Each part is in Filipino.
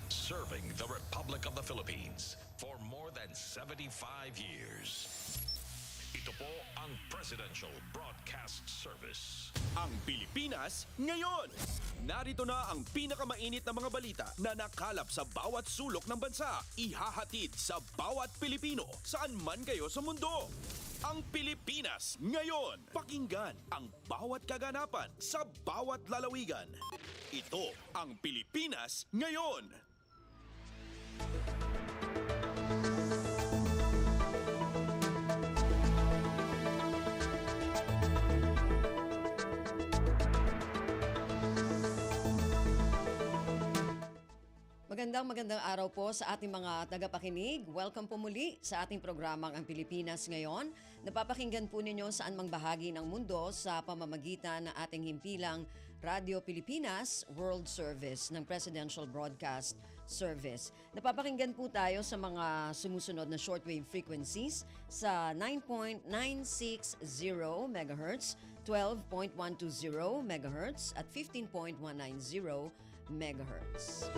Serving the Republic of the Philippines for more than 75 years. Ito po ang Presidential Broadcast Service. Ang Pilipinas ngayon. Narito na ang pinakamainit na mga balita na nakalap sa bawat sulok ng bansa. Ihahatid sa bawat Pilipino saan man kayo sa mundo. Ang Pilipinas ngayon. Pakinggan ang bawat kaganapan sa bawat lalawigan. Ito ang Pilipinas ngayon. Magandang araw po sa ating mga tagapakinig. Welcome po muli sa ating programang Ang Pilipinas Ngayon. Napapakinggan po ninyo saan mang bahagi ng mundo sa pamamagitan ng ating himpilang Radio Pilipinas World Service ng Presidential Broadcast Service. Napapakinggan po tayo sa mga sumusunod na shortwave frequencies sa 9.960 MHz, 12.120 MHz at 15.190 MHz.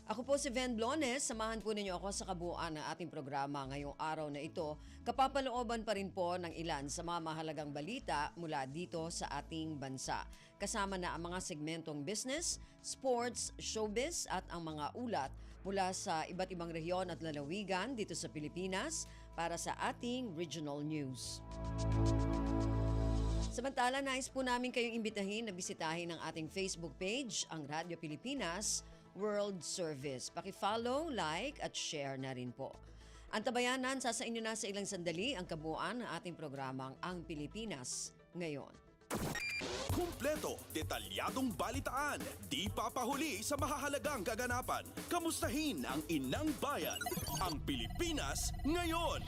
Ako po si Ven Blones, samahan po ninyo ako sa kabuuan ng ating programa ngayong araw na ito. Kapapalooban pa rin po ng ilan sa mga mahalagang balita mula dito sa ating bansa. Kasama na ang mga segmentong business, sports, showbiz at ang mga ulat mula sa iba't ibang rehiyon at lalawigan dito sa Pilipinas para sa ating regional news. Samantala, nais po namin kayong imbitahin na bisitahin ang ating Facebook page, ang Radio Pilipinas World Service. Paki-follow, like at share na rin po. Ang tabayanan, sa inyo na sa ilang sandali ang kabuuan ng ating programang Ang Pilipinas Ngayon. Kumpleto, detalyadong balitaan, di papahuli sa mahahalagang kaganapan. Kamustahin ang inang bayan, ang Pilipinas Ngayon.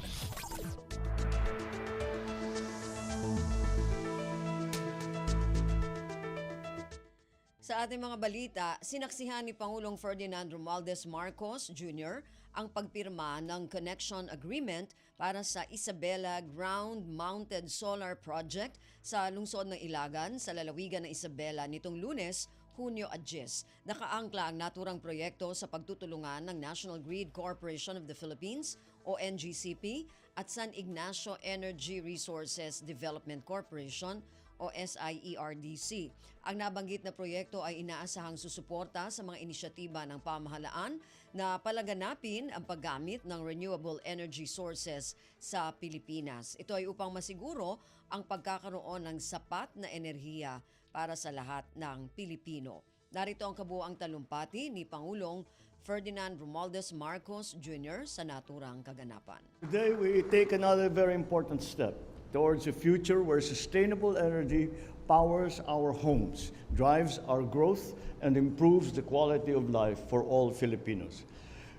Sa ating mga balita, sinaksihan ni Pangulong Ferdinand Romualdez Marcos Jr. ang pagpirma ng Connection Agreement para sa Isabela Ground-Mounted Solar Project sa lungsod ng Ilagan sa lalawigan ng Isabela nitong Lunes, Hunyo 10. Nakaangkla ang naturang proyekto sa pagtutulungan ng National Grid Corporation of the Philippines o NGCP at San Ignacio Energy Resources Development Corporation o SIERDC. Ang nabanggit na proyekto ay inaasahang susuporta sa mga inisyatiba ng pamahalaan na palaganapin ang paggamit ng renewable energy sources sa Pilipinas. Ito ay upang masiguro ang pagkakaroon ng sapat na enerhiya para sa lahat ng Pilipino. Narito ang kabuuang talumpati ni Pangulong Ferdinand Romualdez Marcos Jr. sa naturang kaganapan. Today we take another very important step towards a future where sustainable energy powers our homes, drives our growth, and improves the quality of life for all Filipinos.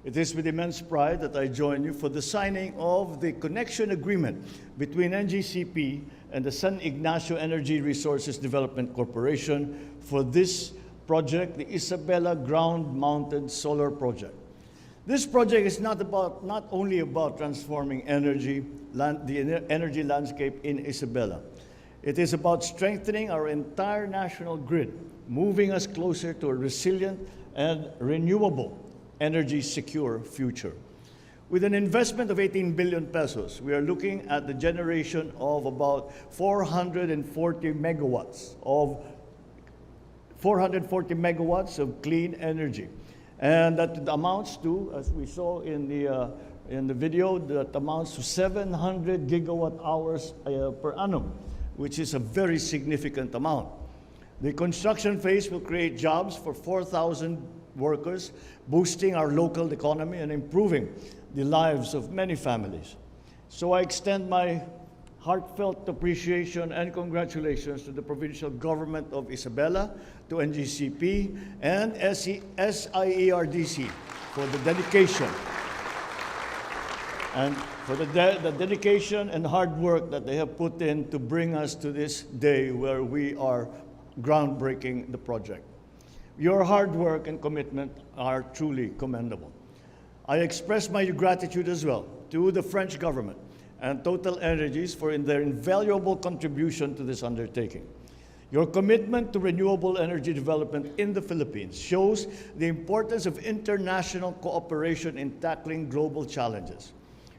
It is with immense pride that I join you for the signing of the connection agreement between NGCP and the San Ignacio Energy Resources Development Corporation for this project, the Isabela Ground-Mounted Solar Project. This project is not only about transforming the energy landscape in Isabela. It is about strengthening our entire national grid, moving us closer to a resilient and renewable energy secure future. With an investment of 18 billion pesos, we are looking at the generation of about 440 megawatts of clean energy. And that amounts to, as we saw in the video, that amounts to 700 gigawatt hours per annum, which is a very significant amount. The construction phase will create jobs for 4,000 workers, boosting our local economy and improving the lives of many families. So I extend my heartfelt appreciation and congratulations to the provincial government of Isabela, to NGCP, and SIERDC for the dedication and hard work that they have put in to bring us to this day where we are groundbreaking the project. Your hard work and commitment are truly commendable. I express my gratitude as well to the French government and Total Energies for their invaluable contribution to this undertaking. Your commitment to renewable energy development in the Philippines shows the importance of international cooperation in tackling global challenges.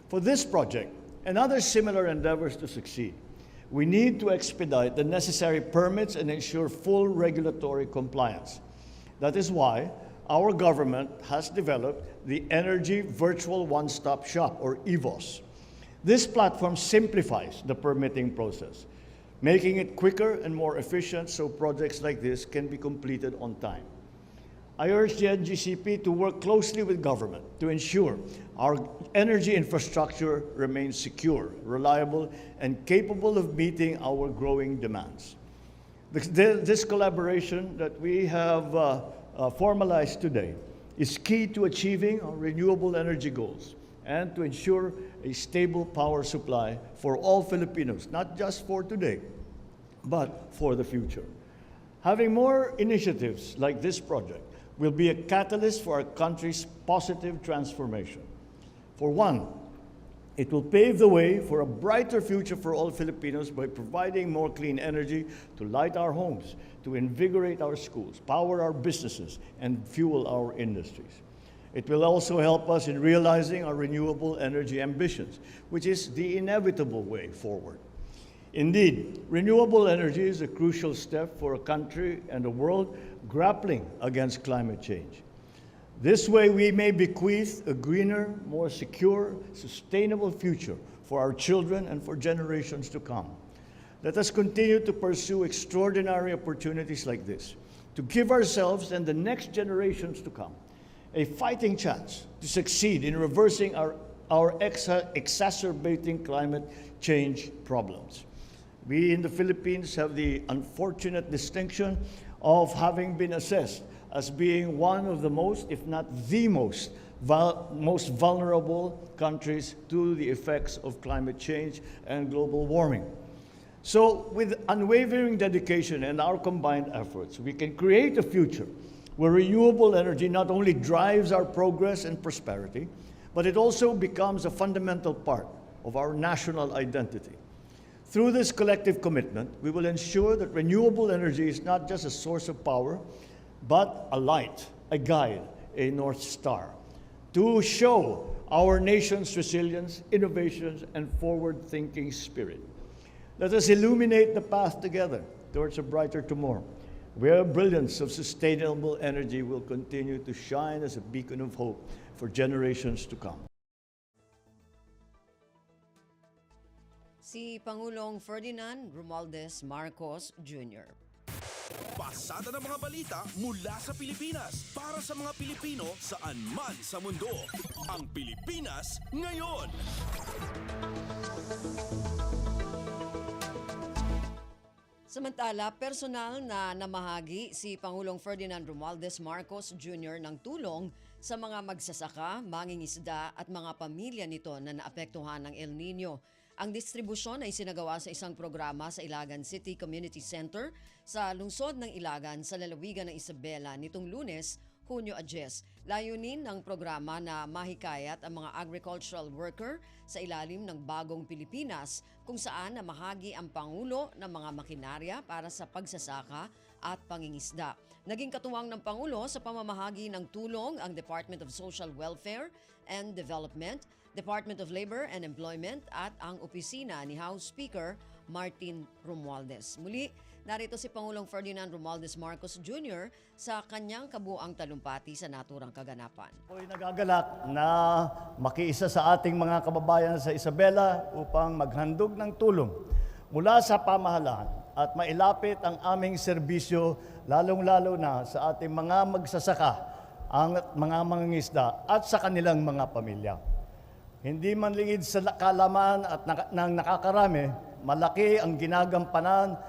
For this project and other similar endeavors to succeed, we need to expedite the necessary permits and ensure full regulatory compliance. That is why our government has developed the Energy Virtual One-Stop Shop, or EVOS. This platform simplifies the permitting process, making it quicker and more efficient so projects like this can be completed on time. I urge the NGCP to work closely with government to ensure our energy infrastructure remains secure, reliable, and capable of meeting our growing demands. This collaboration that we have formalized today is key to achieving our renewable energy goals and to ensure a stable power supply for all Filipinos, not just for today, but for the future. Having more initiatives like this project will be a catalyst for our country's positive transformation. For one, it will pave the way for a brighter future for all Filipinos by providing more clean energy to light our homes, to invigorate our schools, power our businesses, and fuel our industries. It will also help us in realizing our renewable energy ambitions, which is the inevitable way forward. Indeed, renewable energy is a crucial step for a country and a world grappling against climate change. This way, we may bequeath a greener, more secure, sustainable future for our children and for generations to come. Let us continue to pursue extraordinary opportunities like this, to give ourselves and the next generations to come a fighting chance to succeed in reversing our exacerbating climate change problems. We in the Philippines have the unfortunate distinction of having been assessed as being one of the most, if not the most vulnerable countries to the effects of climate change and global warming. So with unwavering dedication and our combined efforts, we can create a future where renewable energy not only drives our progress and prosperity, but it also becomes a fundamental part of our national identity. Through this collective commitment, we will ensure that renewable energy is not just a source of power, but a light, a guide, a North Star, to show our nation's resilience, innovations, and forward-thinking spirit. Let us illuminate the path together towards a brighter tomorrow, where brilliance of sustainable energy will continue to shine as a beacon of hope for generations to come. Si Pangulong Ferdinand Romualdez Marcos Jr. Pasada ng mga balita mula sa Pilipinas para sa mga Pilipino saan man sa mundo. Ang Pilipinas ngayon. Samantala, personal na namahagi si Pangulong Ferdinand Romualdez Marcos Jr. ng tulong sa mga magsasaka, mangingisda at mga pamilya nito na naapektuhan ng El Nino. Ang distribusyon ay sinagawa sa isang programa sa Ilagan City Community Center sa lungsod ng Ilagan sa lalawigan ng Isabela nitong Lunes, Hunyo 10. Layunin ng programa na mahikayat ang mga agricultural worker sa ilalim ng Bagong Pilipinas kung saan namahagi ang Pangulo ng mga makinarya para sa pagsasaka at pangingisda. Naging katuwang ng Pangulo sa pamamahagi ng tulong ang Department of Social Welfare and Development, Department of Labor and Employment at ang opisina ni House Speaker Martin Romualdez. Muli, narito si Pangulong Ferdinand Romualdez Marcos Jr. sa kanyang kabuang talumpati sa naturang kaganapan. Ako'y nagagalak na makiisa sa ating mga kababayan sa Isabela upang maghandog ng tulong mula sa pamahalaan at mailapit ang aming serbisyo lalong-lalo na sa ating mga magsasaka, ang mga mangingisda at sa kanilang mga pamilya. Hindi man lingid sa kalaman at ng nakakarami, malaki ang ginagampanan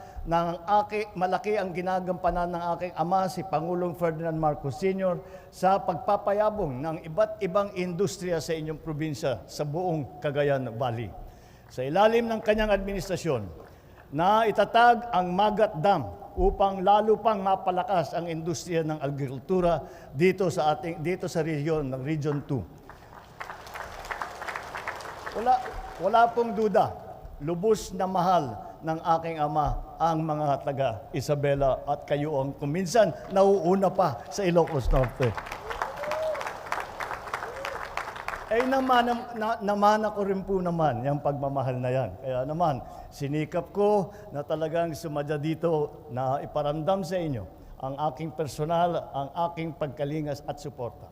ng aking ama si Pangulong Ferdinand Marcos Sr. sa pagpapayabong ng iba't ibang industriya sa inyong probinsya sa buong Cagayan Valley. Sa ilalim ng kanyang administrasyon, na itatag ang Magat Dam upang lalo pang mapalakas ang industriya ng agrikultura dito sa region ng Region 2. Wala pong duda, lubos na mahal ng aking ama ang mga taga Isabela at kayo ang kuminsan nauuna pa sa Ilocos Norte. Namana ko rin po naman yung pagmamahal na yan. Kaya naman, sinikap ko na talagang sumadya dito na iparamdam sa inyo ang aking personal, ang aking pagkalingas at suporta.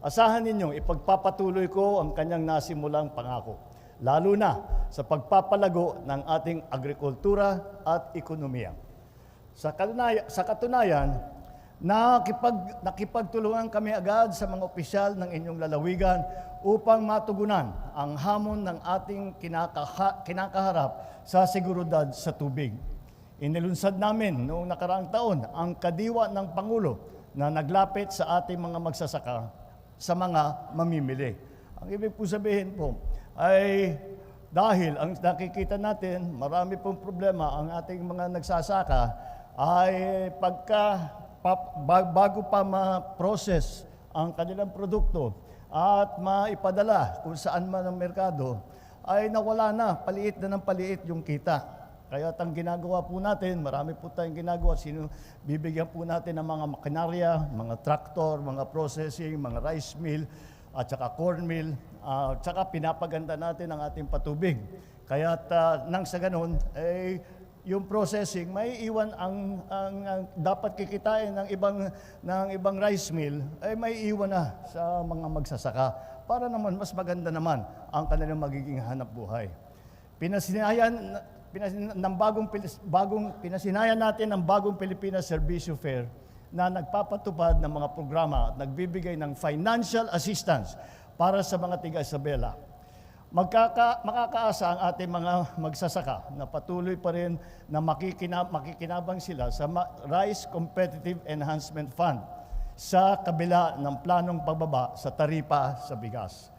Asahan ninyong ipagpapatuloy ko ang kanyang nasimulang pangako, lalo na sa pagpapalago ng ating agrikultura at ekonomiya. Sa katunayan, nakipagtulungan kami agad sa mga opisyal ng inyong lalawigan upang matugunan ang hamon ng ating kinakaharap sa seguridad sa tubig. Inilunsad namin noong nakaraang taon ang kadiwa ng Pangulo na naglapit sa ating mga magsasaka sa mga mamimili. Ang ibig po sabihin po ay dahil ang nakikita natin, marami pong problema ang ating mga nagsasaka ay bago pa ma-process ang kanilang produkto at maipadala kung saan man ang merkado, ay nawala na, paliit na ng paliit yung kita. Kaya ang ginagawa po natin, marami po tayong ginagawa, bibigyan po natin ng mga makinarya, mga traktor, mga processing, mga rice mill, at saka corn mill, at saka pinapaganda natin ang ating patubig. Kaya nang sa ganun, yung processing, may iwan ang dapat kikitain ng ibang rice mill, ay may iwan na sa mga magsasaka para naman mas maganda naman ang kanilang magiging hanap buhay. Pinasinayan natin ang bagong Pilipinas Servicio Fair na nagpapatupad ng mga programa at nagbibigay ng financial assistance para sa mga tiga-Isabela. Makakaasa ang ating mga magsasaka na patuloy pa rin na makikinabang sila sa Rice Competitive Enhancement Fund sa kabila ng planong pagbaba sa taripa sa bigas.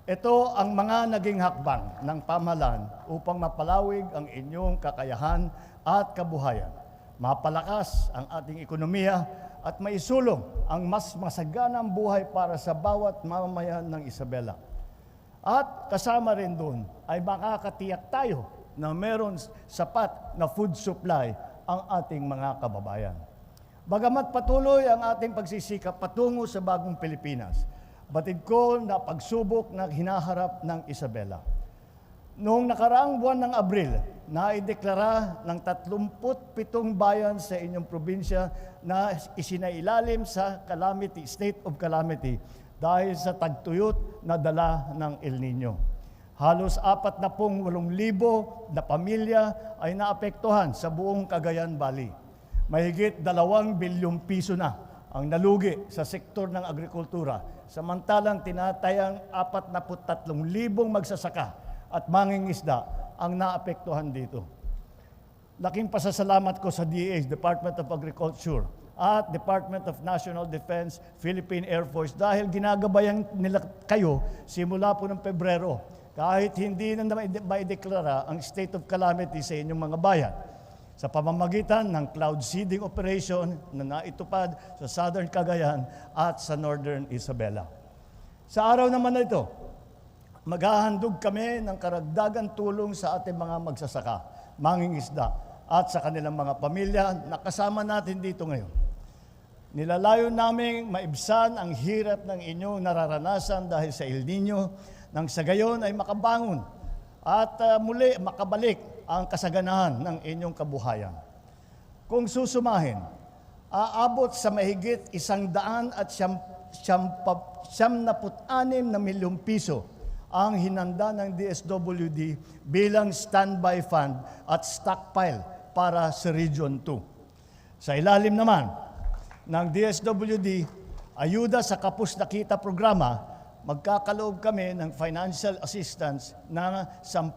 Ito ang mga naging hakbang ng pamahalaan upang mapalawig ang inyong kakayahan at kabuhayan, mapalakas ang ating ekonomiya at maisulong ang mas masaganang buhay para sa bawat mamamayan ng Isabela. At kasama rin doon ay makakatiyak tayo na meron sapat na food supply ang ating mga kababayan. Bagamat patuloy ang ating pagsisikap patungo sa bagong Pilipinas, batid ko na pagsubok na hinaharap ng Isabela. Noong nakaraang buwan ng Abril, naideklara ng 37 bayan sa inyong probinsya na isinailalim sa state of calamity dahil sa tagtuyot na dala ng El Nino. Halos 48,000 na pamilya ay naapektuhan sa buong Cagayan Valley. Mahigit 2 bilyong piso na ang nalugi sa sektor ng agrikultura, samantalang tinatayang 43,000 magsasaka at mangingisda ang naapektuhan dito. Laking pasasalamat ko sa DA, Department of Agriculture, at Department of National Defense, Philippine Air Force, dahil ginagabayan nila kayo simula po ng Pebrero, kahit hindi na maideklara ang state of calamity sa inyong mga bayan, sa pamamagitan ng cloud seeding operation na naitupad sa Southern Cagayan at sa Northern Isabela. Sa araw naman na ito, maghahandog kami ng karagdagang tulong sa ating mga magsasaka, mangingisda, at sa kanilang mga pamilya na kasama natin dito ngayon. Nilalayo naming maibsan ang hirap ng inyong nararanasan dahil sa El Nino, nang sa gayon ay makabangon at muli makabalik ang kasaganahan ng inyong kabuhayan. Kung susumahin, aabot sa mahigit 176 na milyong piso ang hinanda ng DSWD bilang standby fund at stockpile para sa Region 2. Sa ilalim naman ng DSWD, ayuda sa Kapos na Kita programa, magkakaloob kami ng financial assistance na 10,000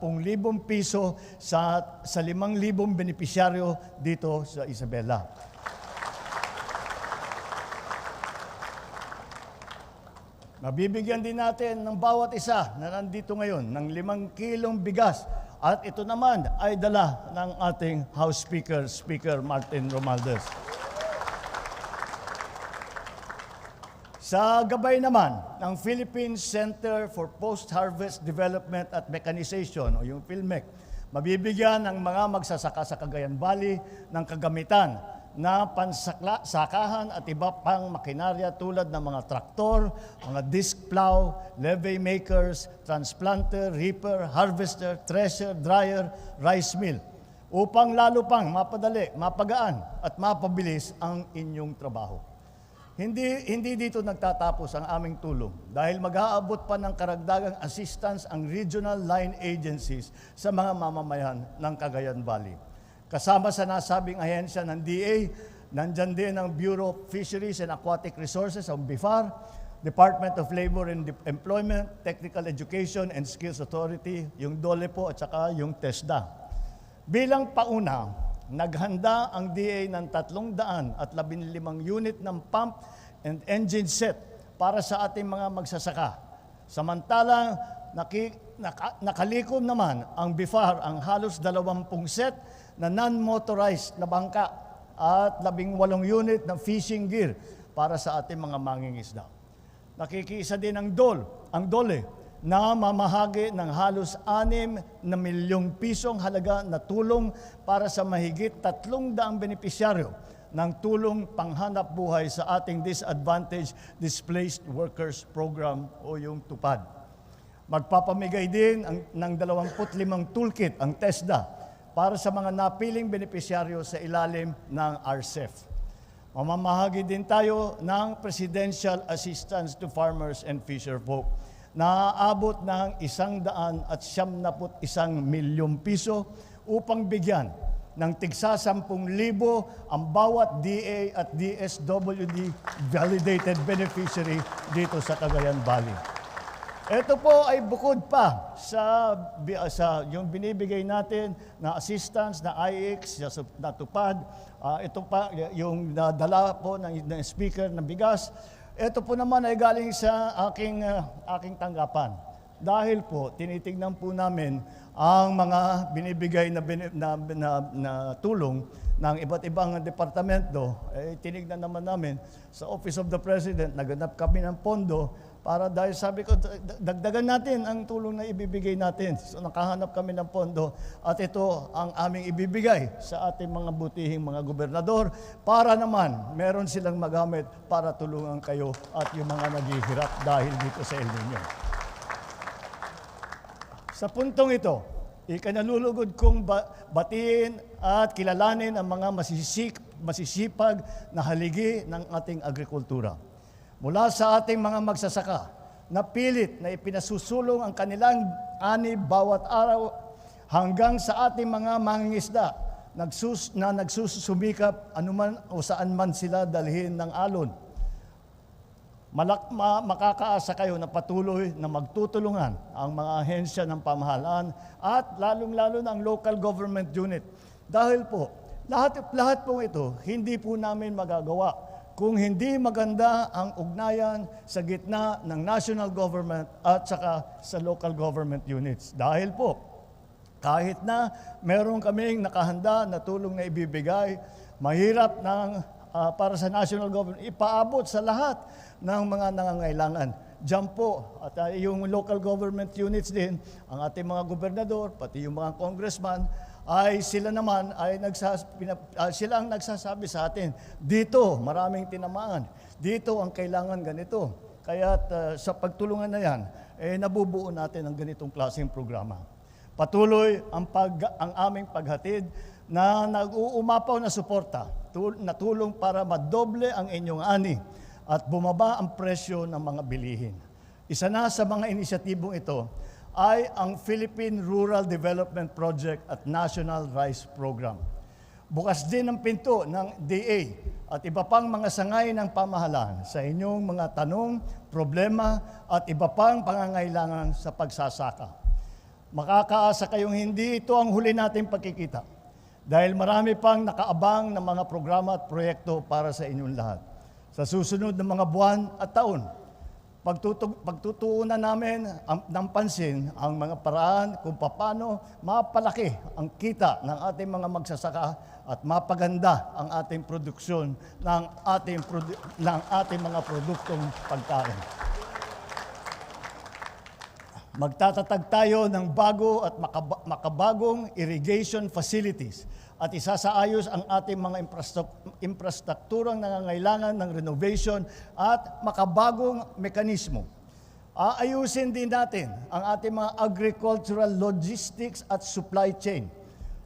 piso sa 5,000 benepisyaryo dito sa Isabela. Mabibigyan din natin ng bawat isa na nandito ngayon ng 5 kilong bigas, at ito naman ay dala ng ating House Speaker, Speaker Martin Romualdez. Sa gabay naman ng Philippine Center for Post-Harvest Development at Mechanization o yung PhilMec, Mabibigyan ang mga magsasaka sa Cagayan Valley ng kagamitan na pansakahan at iba pang makinarya tulad ng mga traktor, mga disc plow, levee makers, transplanter, reaper, harvester, thresher, dryer, rice mill, upang lalo pang mapadali, mapagaan at mapabilis ang inyong trabaho. Hindi dito nagtatapos ang aming tulong dahil mag-aabot pa ng karagdagang assistance ang regional line agencies sa mga mamamayan ng Cagayan Valley. Kasama sa nasabing ahensya ng DA, nandyan din ang Bureau of Fisheries and Aquatic Resources, ang BIFAR, Department of Labor and Employment, Technical Education and Skills Authority, yung DOLE po at saka yung TESDA. Bilang pauna, naghanda ang DA ng 315 unit ng pump and engine set para sa ating mga magsasaka. Samantalang nakalikom naman ang BIFAR ang halos 20 set na non-motorized na bangka at 18 unit ng fishing gear para sa ating mga mangingisda. Nakikiisa din ang DOLE na mamahagi ng halos 6 na milyong pisong halaga na tulong para sa mahigit 300 benepisyaryo ng tulong panghanap buhay sa ating Disadvantaged Displaced Workers Program o yung TUPAD. Magpapamigay din ng 25 toolkit ang TESDA para sa mga napiling benepisyaryo sa ilalim ng RCEF. Mamamahagi din tayo ng Presidential Assistance to Farmers and Fisherfolk na aabot ng 171 milyong piso upang bigyan ng tigsa 10,000 ang bawat DA at DSWD validated beneficiary dito sa Cagayan Valley. Ito po ay bukod pa sa yung binibigay natin na assistance na IX, na TUPAD, ito pa yung nadala po ng speaker ng bigas. Ito po naman ay galing sa aking tanggapan. Dahil po, tinitignan po namin ang mga binibigay na tulong ng iba't ibang departamento. Tinignan naman namin sa Office of the President, naganap kami ng pondo para dahil sabi ko, dagdagan natin ang tulong na ibibigay natin. So nakahanap kami ng pondo at ito ang aming ibibigay sa ating mga butihing mga gobernador para naman meron silang magamit para tulungan kayo at yung mga naghihirap dahil dito sa El Nino. Sa puntong ito, ikanalulugod kong batiin at kilalanin ang mga masisipag na haligi ng ating agrikultura. Mula sa ating mga magsasaka na pilit na ipinasusulong ang kanilang ani bawat araw hanggang sa ating mga mangingisda na nagsusumikap anuman o saan man sila dalhin ng alon. Makakaasa kayo na patuloy na magtutulungan ang mga ahensya ng pamahalaan at lalong-lalo na ang local government unit. Dahil po, lahat po ito, hindi po namin magagawa kung hindi maganda ang ugnayan sa gitna ng national government at saka sa local government units. Dahil po, kahit na meron kaming nakahanda na tulong na ibibigay, mahirap para sa national government, ipaabot sa lahat ng mga nangangailangan. Diyan po, at yung local government units din, ang ating mga gobernador, pati yung mga congressman, ay sila naman ay sila ang nagsasabi sa atin, dito maraming tinamaan, dito ang kailangan ganito. Kaya sa pagtulungan na yan, nabubuo natin ang ganitong klaseng programa. Patuloy ang aming paghatid na nag-uumapaw na suporta, na tulong para madoble ang inyong ani at bumaba ang presyo ng mga bilihin. Isa na sa mga inisyatibong ito ay ang Philippine Rural Development Project at National Rice Program. Bukas din ang pinto ng DA at iba pang mga sangay ng pamahalaan sa inyong mga tanong, problema at iba pang pangangailangan sa pagsasaka. Makakaasa kayong hindi ito ang huli nating pagkikita dahil marami pang nakaabang ng mga programa at proyekto para sa inyong lahat. Sa susunod na mga buwan at taon, pagtutuunan namin ng pansin ang mga paraan kung paano mapalaki ang kita ng ating mga magsasaka at mapaganda ang ating produksyon ng ating mga produktong pagkain. Magtatatag tayo ng bago at makabagong irrigation facilities at isasaayos ang ating mga infrastrukturang nangangailangan ng renovation at makabagong mekanismo. Aayusin din natin ang ating mga agricultural logistics at supply chain.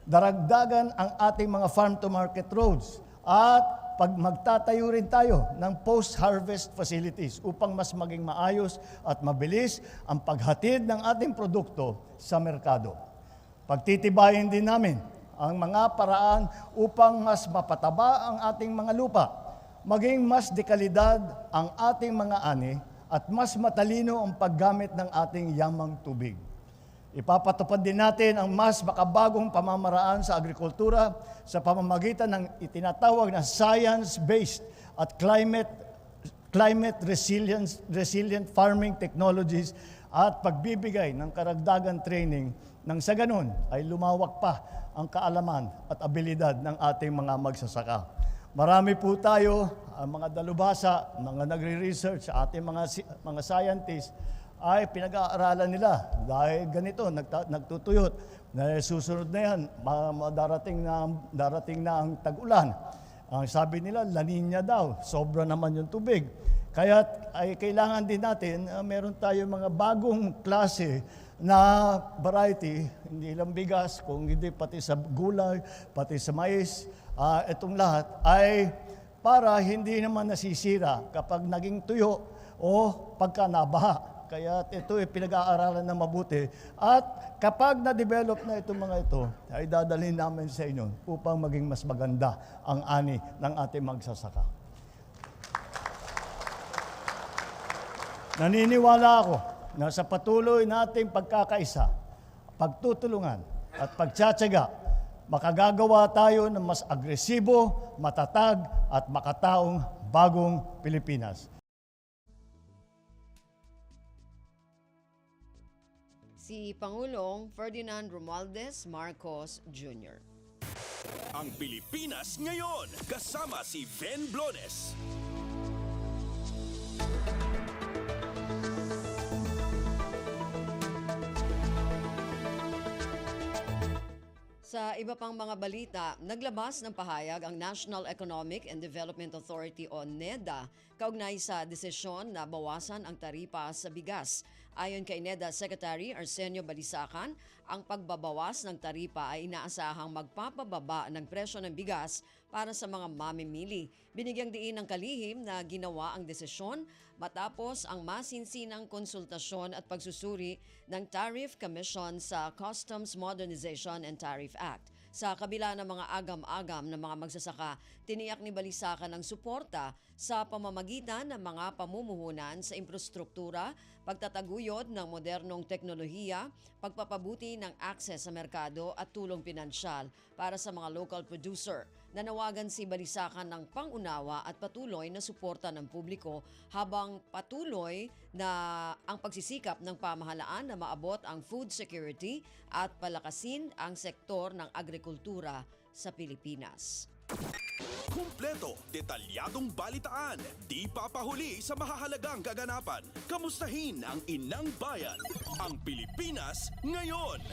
Daragdagan ang ating mga farm-to-market roads at magtatayo rin tayo ng post-harvest facilities upang mas maging maayos at mabilis ang paghatid ng ating produkto sa merkado. Pagtitibayin din namin ang mga paraan upang mas mapataba ang ating mga lupa, maging mas dekalidad ang ating mga ani at mas matalino ang paggamit ng ating yamang tubig. Ipapatupad din natin ang mas makabagong pamamaraan sa agrikultura sa pamamagitan ng itinatawag na science-based at climate resilient farming technologies at pagbibigay ng karagdagan training nang sa ganun ay lumawak pa ang kaalaman at abilidad ng ating mga magsasaka. Marami po tayo, ang mga dalubhasa, mga nagre-research, ating mga scientists, ay pinag-aaralan nila dahil ganito, nagtutuyot. Na susunod na yan, darating na ang tag-ulan. Ang sabi nila, La Nina daw, sobra naman yung tubig. Kaya ay kailangan din natin, meron tayo mga bagong klase na variety, hindi lang bigas, kung hindi pati sa gulay, pati sa mais, itong lahat ay para hindi naman nasisira kapag naging tuyo o pagka nabaha. Kaya ito ay pinag-aaralan na mabuti. At kapag na-develop na itong mga ito, ay dadalhin namin sa inyo upang maging mas maganda ang ani ng ating magsasaka. Naniniwala ako na sa patuloy nating pagkakaisa, pagtutulungan at pagtsatsaga, makagagawa tayo ng mas agresibo, matatag at makataong bagong Pilipinas. Si Pangulong Ferdinand Romualdez Marcos Jr. Ang Pilipinas ngayon, kasama si Ben Blones. Sa iba pang mga balita, naglabas ng pahayag ang National Economic and Development Authority o NEDA kaugnay sa desisyon na bawasan ang taripa sa bigas. Ayon kay NEDA Secretary Arsenio Balisacan, ang pagbabawas ng taripa ay inaasahang magpapababa ng presyo ng bigas para sa mga mamimili. Binigyang diin ng kalihim na ginawa ang desisyon matapos ang masinsinang konsultasyon at pagsusuri ng Tariff Commission sa Customs Modernization and Tariff Act. Sa kabila ng mga agam-agam ng mga magsasaka, tiniyak ni Balisacan ang suporta sa pamamagitan ng mga pamumuhunan sa infrastruktura, pagtataguyod ng modernong teknolohiya, pagpapabuti ng akses sa merkado at tulong pinansyal para sa mga local producer. Nanawagan si Balisacan ng pangunawa at patuloy na suporta ng publiko habang patuloy na ang pagsisikap ng pamahalaan na maabot ang food security at palakasin ang sektor ng agrikultura sa Pilipinas. Kumpleto, detalyadong balitaan, di papahuli sa mahahalagang kaganapan. Kamustahin ang inang bayan, ang Pilipinas ngayon.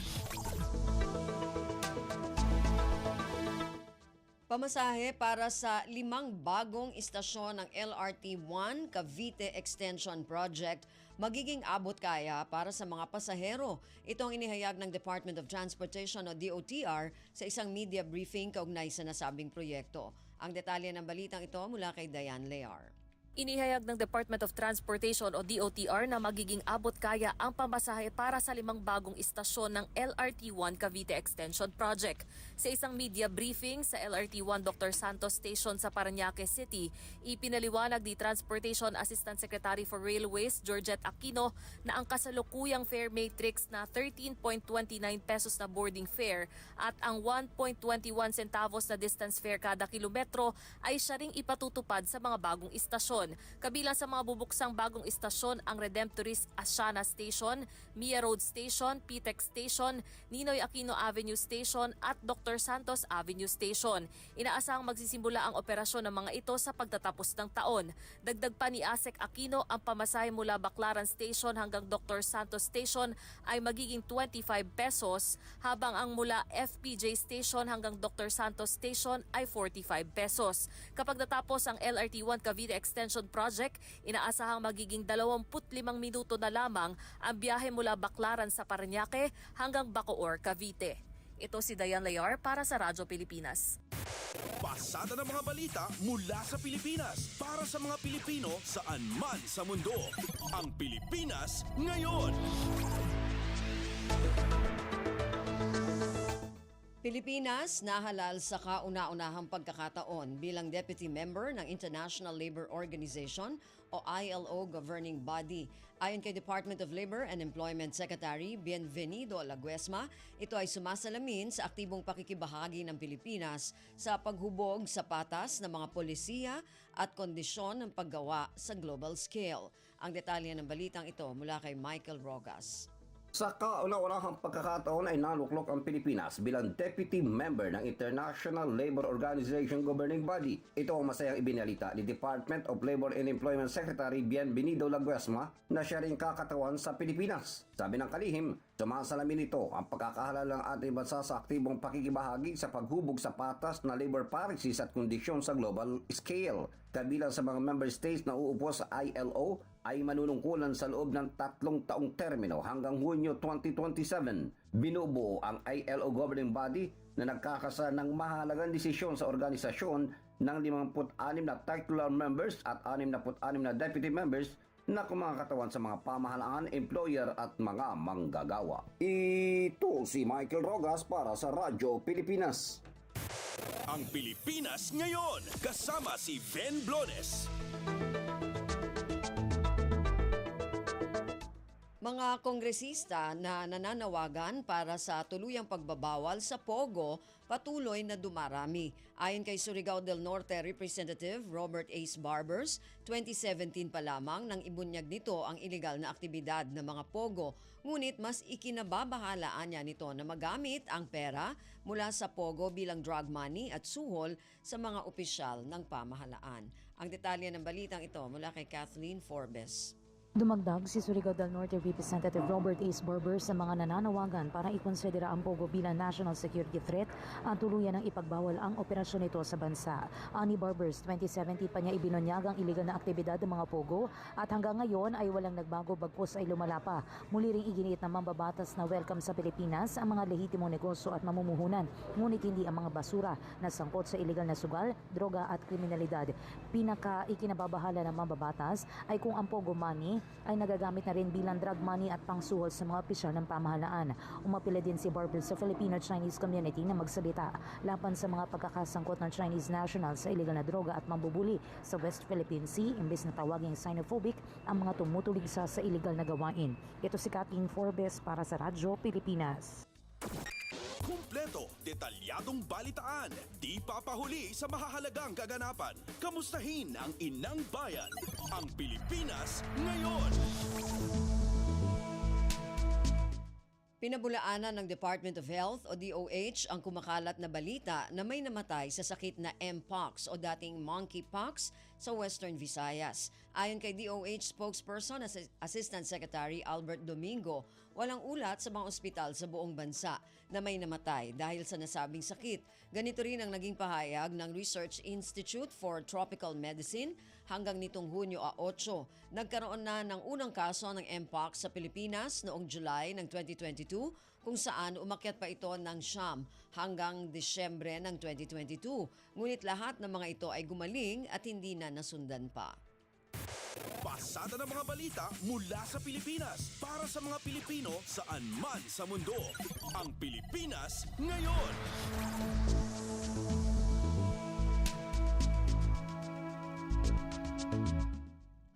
Pamasahe para sa 5 bagong istasyon ng LRT-1 Cavite Extension Project magiging abot kaya para sa mga pasahero. Ito ang inihayag ng Department of Transportation o DOTR sa isang media briefing kaugnay sa nasabing proyekto. Ang detalye ng balitang ito mula kay Diane Lear. Inihayag ng Department of Transportation o DOTR na magiging abot kaya ang pamasahe para sa 5 bagong istasyon ng LRT-1 Cavite Extension Project. Sa isang media briefing sa LRT-1 Dr. Santos Station sa Parañaque City, ipinaliwanag ni Transportation Assistant Secretary for Railways Georgette Aquino na ang kasalukuyang fare matrix na 13.29 pesos na boarding fare at ang 1.21 centavos na distance fare kada kilometro ay siya ring ipatutupad sa mga bagong istasyon. istasyon. Kabilang sa mga bubuksang bagong istasyon ang Redemptorist Asiana Station, Mia Road Station, PTEX Station, Ninoy Aquino Avenue Station at Dr. Santos Avenue Station. Inaasahang magsisimula ang operasyon ng mga ito sa pagtatapos ng taon. Dagdag pa ni ASEC Aquino, ang pamasahe mula Baclaran Station hanggang Dr. Santos Station ay magiging 25 pesos, habang ang mula FPJ Station hanggang Dr. Santos Station ay 45 pesos. Kapag natapos ang LRT1 Cavite Extension Project, inaasahang magiging 25 minuto na lamang ang biyahe mula Baclaran sa Parañaque hanggang Bacoor, Cavite. Ito si Dayan Layar para sa Radyo Pilipinas. Pasada ng mga balita mula sa Pilipinas para sa mga Pilipino saan man sa mundo. Ang Pilipinas ngayon. Pilipinas nahalal sa kauna-unahang pagkakataon bilang deputy member ng International Labour Organization o ILO governing body. Ayon kay Department of Labor and Employment Secretary Bienvenido Laguesma, ito ay sumasalamin sa aktibong pakikibahagi ng Pilipinas sa paghubog sa patas ng mga polisiya at kondisyon ng paggawa sa global scale. Ang detalye ng balitang ito mula kay Michael Rogas. Sa kauna-unahang pagkakataon ay naluklok ang Pilipinas bilang deputy member ng International Labour Organization governing body. Ito ang masayang ibinalita ni Department of Labor and Employment Secretary Bienvenido Laguesma na siya rin kakatawan sa Pilipinas. Sabi ng kalihim, sumasalamin ito ang pagkakahalal ng ating bansa sa aktibong pakikibahagi sa paghubog sa patas na labor policies at kondisyon sa global scale. Kabilang sa mga member states na uupo sa ILO ay manunungkulan sa loob ng 3 taong termino hanggang Hunyo 2027. Binubuo ang ILO governing body na nagkakasa ng mahalagang desisyon sa organisasyon ng 56 na titular members at 66 na deputy members na kumakatawan sa mga pamahalaan, employer at mga manggagawa. Ito si Michael Rogas para sa Radyo Pilipinas. Ang Pilipinas ngayon, kasama si Ben Blones. Mga kongresista na nananawagan para sa tuluyang pagbabawal sa pogo patuloy na dumarami. Ayon kay Surigao del Norte Representative Robert Ace Barbers, 2017 pa lamang nang ibunyag nito ang iligal na aktibidad ng mga pogo. Ngunit mas ikinababahalaan niya nito na magamit ang pera mula sa pogo bilang drug money at suhol sa mga opisyal ng pamahalaan. Ang detalye ng balitang ito mula kay Kathleen Forbes. Dumagdag si Surigao del Norte Representative Robert Ace Barber sa mga nananawagan para ikonsidera ang pogo bilang national security threat at tuluyan ng ipagbawal ang operasyon nito sa bansa. Ani Barbers, 2017 pa niya ibinunyag ang iligal na aktibidad ng mga pogo at hanggang ngayon ay walang nagbago bagkus ay lumala pa. Muli ring iginit ng mambabatas na welcome sa Pilipinas ang mga lehitimong negosyo at mamumuhunan, ngunit hindi ang mga basura na sangkot sa iligal na sugal, droga at kriminalidad. Pinaka-ikinababahala ng mambabatas ay kung ang pogo money ay nagagamit na rin bilang drug money at pangsuhol sa mga opisyal ng pamahalaan. Umapila din si Barber sa Filipino-Chinese community na magsalita laban sa mga pagkakasangkot ng Chinese national sa iligal na droga at mambubuli sa West Philippine Sea imbes na tawaging xenophobic ang mga tumutuligsa sa iligal na gawain. Ito si Kathleen Forbes para sa Radyo Pilipinas. Kumpleto, detalyadong balitaan, di papahuli sa mahahalagang kaganapan. Kamustahin ang inang bayan, ang Pilipinas ngayon. Pinabulaanan ng Department of Health o DOH ang kumakalat na balita na may namatay sa sakit na Mpox o dating monkeypox sa Western Visayas. Ayon kay DOH spokesperson Assistant Secretary Albert Domingo, walang ulat sa mga ospital sa buong bansa na may namatay dahil sa nasabing sakit. Ganito rin ang naging pahayag ng Research Institute for Tropical Medicine hanggang nitong Hunyo 8. Nagkaroon na ng unang kaso ng Mpox sa Pilipinas noong July ng 2022 kung saan umakyat pa ito ng siyam hanggang Disyembre ng 2022. Ngunit lahat ng mga ito ay gumaling at hindi na nasundan pa. Pasada ng mga balita mula sa Pilipinas para sa mga Pilipino saan man sa mundo. Ang Pilipinas ngayon.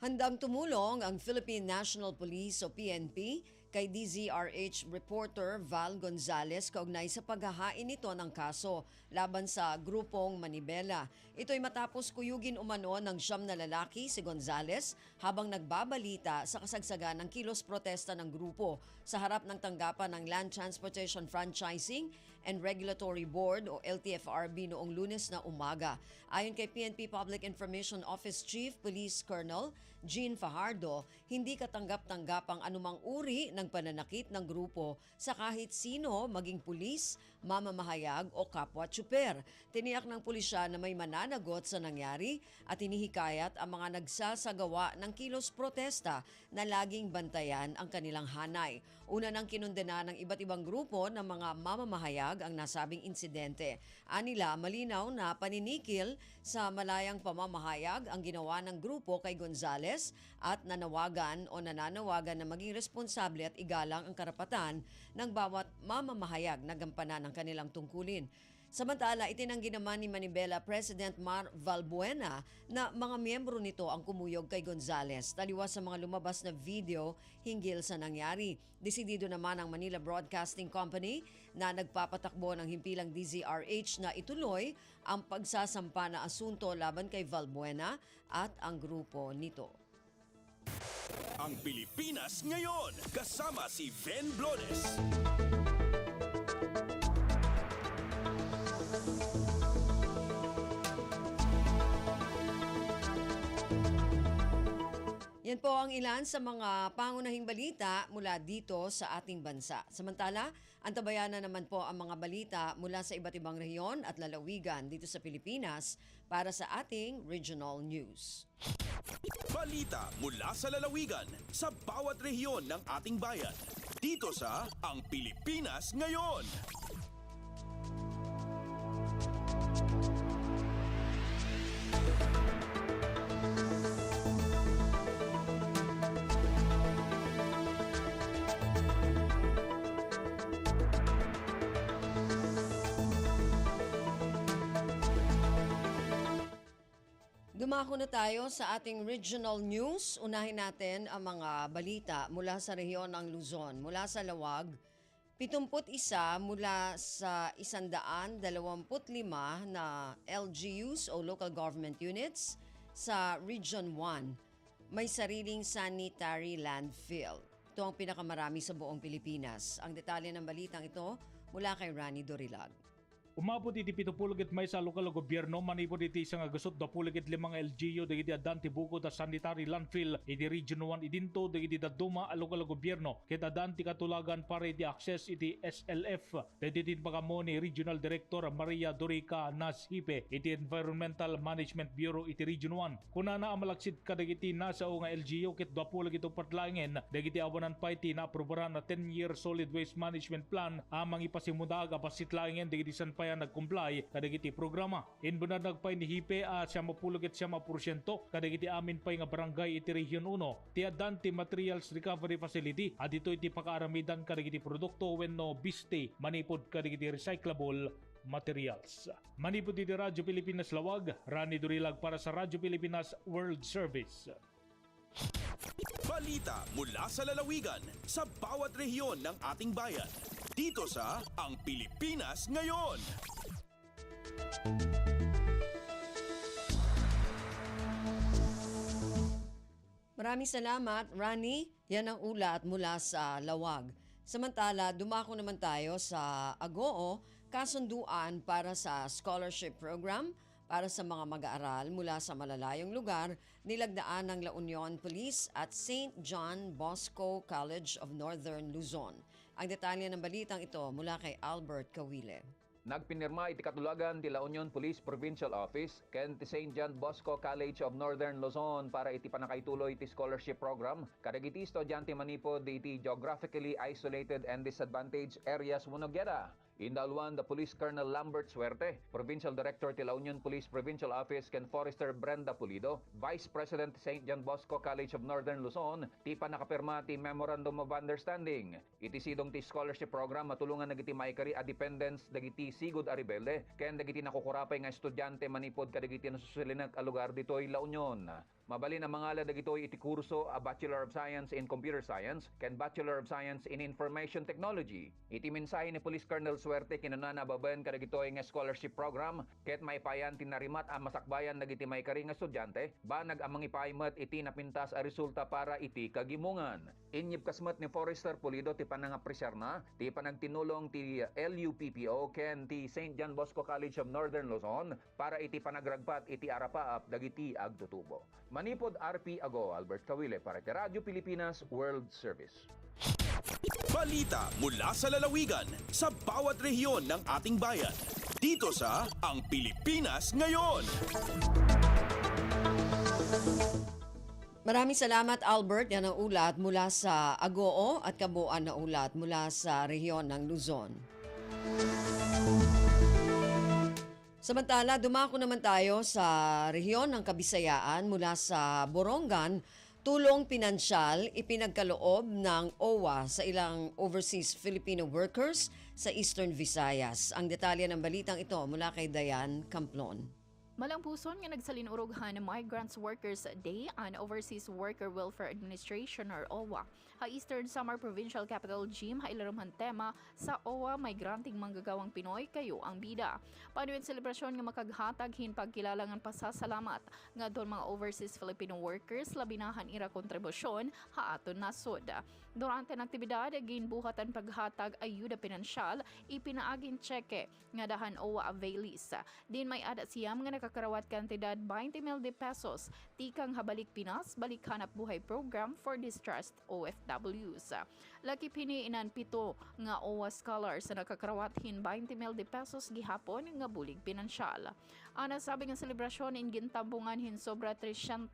Handang tumulong ang Philippine National Police o PNP kay DZRH reporter Val Gonzalez kaugnay sa paghahain nito ng kaso laban sa grupong Manibela. Ito'y matapos kuyugin umano ng siyam na lalaki si Gonzalez habang nagbabalita sa kasagsagan ng kilos protesta ng grupo sa harap ng tanggapan ng Land Transportation Franchising and Regulatory Board o LTFRB noong Lunes na umaga. Ayon kay PNP Public Information Office Chief Police Colonel Jean Fajardo, hindi katanggap-tanggap ang anumang uri ng pananakit ng grupo sa kahit sino, maging pulis, mamamahayag o kapwa-tsuper. Tiniyak ng pulisya na may mananagot sa nangyari at hinihikayat ang mga nagsasagawa ng kilos protesta na laging bantayan ang kanilang hanay. Una nang kinundena ng iba't ibang grupo ng mga mamamahayag ang nasabing insidente. Anila, malinaw na paninikil sa malayang pamamahayag ang ginawa ng grupo kay Gonzales at nananawagan na maging responsable at igalang ang karapatan ng bawat mamamahayag na gampanan ang kanilang tungkulin. Samantala, itinanggi naman ni Manibela President Mar Valbuena na mga miyembro nito ang kumuyog kay Gonzales taliwas sa mga lumabas na video hinggil sa nangyari. Desidido naman ang Manila Broadcasting Company na nagpapatakbo ng himpilang DZRH na ituloy ang pagsasampa na asunto laban kay Valbuena at ang grupo nito. Ang Pilipinas ngayon, kasama si Ven Blones. Yan po ang ilan sa mga pangunahing balita mula dito sa ating bansa. Samantala, antabayanan naman po ang mga balita mula sa iba't ibang rehiyon at lalawigan dito sa Pilipinas para sa ating regional news. Balita mula sa lalawigan sa bawat rehiyon ng ating bayan. Dito sa Ang Pilipinas Ngayon. Dumako na tayo sa ating regional news. Unahin natin ang mga balita mula sa rehiyon ng Luzon. Mula sa Lawag, 71 mula sa 125 na LGUs o local government units sa Region 1 may sariling sanitary landfill. Ito ang pinakamarami sa buong Pilipinas. Ang detalye ng balitang ito mula kay Rani Dorilag. Umabot iti 70 may sa lokal gobyerno manipod iti isang agusot 25 LGU dagiti addan ti bukod a sanitary landfill iti Region 1 idinto dagiti daduma a lokal gobyerno ket addan ti katulagan para iti access iti SLF dagiti pagamo ni Regional Director Maria Dorica Nashipe iti Environmental Management Bureau iti Region 1 kunana ang malaksid kadagiti nasao nga LGU ket 20 ito patlangen dagiti awanan pa iti naaprobaran na 10-year solid waste management plan amang ipasimudag a pasitlangen dagiti sanpay nag-comply kadagiti programa. Inbunad nagpay ni Hipe a 70% kadagiti amin pay nga barangay iti Region 1 ti addan ti Materials Recovery Facility at ito iti pakaaramidan kadagiti produkto wenno biste manipod kadagiti recyclable materials. Manipod iti Radyo Pilipinas Lawag, Rani Durilag para sa Radyo Pilipinas World Service. Balita mula sa lalawigan sa bawat rehiyon ng ating bayan. Dito sa Ang Pilipinas Ngayon. Maraming salamat, Rani. Yan ang ulat mula sa Lawag. Samantala, dumako naman tayo sa Agoo, kasunduan para sa scholarship program para sa mga mag-aaral mula sa malalayong lugar, nilagdaan ng La Union Police at St. John Bosco College of Northern Luzon. Ang detalye ng balitang ito mula kay Albert Kawile. Nagpinirma iti katulagan ti La Union Police Provincial Office ken ti St. John Bosco College of Northern Luzon para iti panakaituloy ti scholarship program kadagiti estudyante manipod iti geographically isolated and disadvantaged areas Munogyada. Indalwan the Police Colonel Lambert Suerte, Provincial Director ti La Union Police Provincial Office ken Forester Brenda Pulido, Vice President St. John Bosco College of Northern Luzon, ti panakapirma ti Memorandum of Understanding. Iti sidong ti scholarship program matulungan dagiti maikari a dependents dagiti sigud a rebelde ken dagiti nakukurapay nga estudyante manipod kadagiti nasusulinak a lugar ditoy La Union. Mabalin ang mga dagitoy iti kurso a Bachelor of Science in Computer Science ken Bachelor of Science in Information Technology. Iti mensahe ni Police Colonel Suerte kinunana babaen kadagitoy nga scholarship program ket maipayan tinarimat ang masakbayan dagiti may kari nga estudyante banag ang mangipaymet iti napintas a resulta para iti kagimungan. Inyip kasmet ni Forester Pulido ti panangapresyar na ti panagtinulong ti LUPPO ken ti St. John Bosco College of Northern Luzon para iti panagragpat iti arapaap dagiti agtutubo. Manipod RP Ago, Albert Kawile para ti Radyo Pilipinas World Service. Balita mula sa lalawigan sa bawat rehiyon ng ating bayan. Dito sa Ang Pilipinas Ngayon. Maraming salamat Albert, yan ang ulat mula sa Agoo at kabuuan na ulat mula sa rehiyon ng Luzon. Samantala, dumako naman tayo sa rehiyon ng Kabisayaan mula sa Borongan. Tulong pinansyal ipinagkaloob ng OWA sa ilang overseas Filipino workers sa Eastern Visayas. Ang detalye ng balitang ito mula kay Dayan Camplon. Malang puson nga nagsalinurughan ng Migrants Workers Day and Overseas Worker Welfare Administration or OWA. Ha Eastern Samar Provincial Capital Gym ha ilaramhan tema sa OWA Migranting Manggagawang Pinoy kayo ang bida. Panuin selebrasyon nga makaghatag hin pagkilalangan pasasalamat nga doon mga overseas Filipino workers labinahan ira kontribusyon ha aton nasod. Durante ng aktibidad ginbuhatan paghatag ayuda pinansyal ipinaagin cheque nga dahan OWA availees. Din may adat siyam nga nakakarawat kantidad 20 mil de pesos tikang Habalik Pinas Balik Hanap Buhay Program for Distressed OFWs. Laki piniinan 7 nga OWA scholars na nakakarawat hin 20 mil de pesos gihapon nga bulig pinansyal. Ana sabi nga selebrasyon in gintambungan hin sobra 300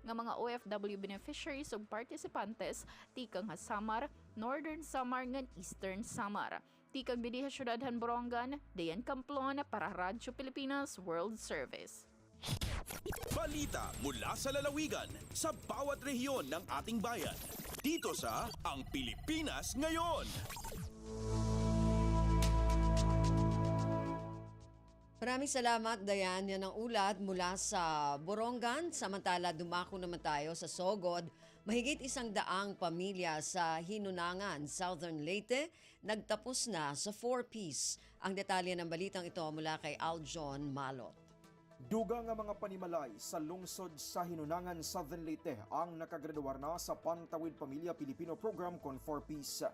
nga mga OFW beneficiaries ug partisipantes tikang Samar, Northern Samar ngan Eastern Samar. Tikang Bidiha Syudadhan Borongan, Dayan Camplon para Radyo Pilipinas World Service. Balita mula sa lalawigan sa bawat rehiyon ng ating bayan. Dito sa Ang Pilipinas Ngayon. Maraming salamat, Dayan. Yan ang ulat mula sa Borongan. Samantala, dumako naman tayo sa Sogod. Mahigit 100 pamilya sa Hinunangan, Southern Leyte, nagtapos na sa 4-piece. Ang detalye ng balitang ito mula kay Aljon Malot. Duga nga mga panimalay sa lungsod sa Hinunangan, Southern Leyte ang nakagraduar na sa Pantawid Pamilya Pilipino Program kon 4-piece.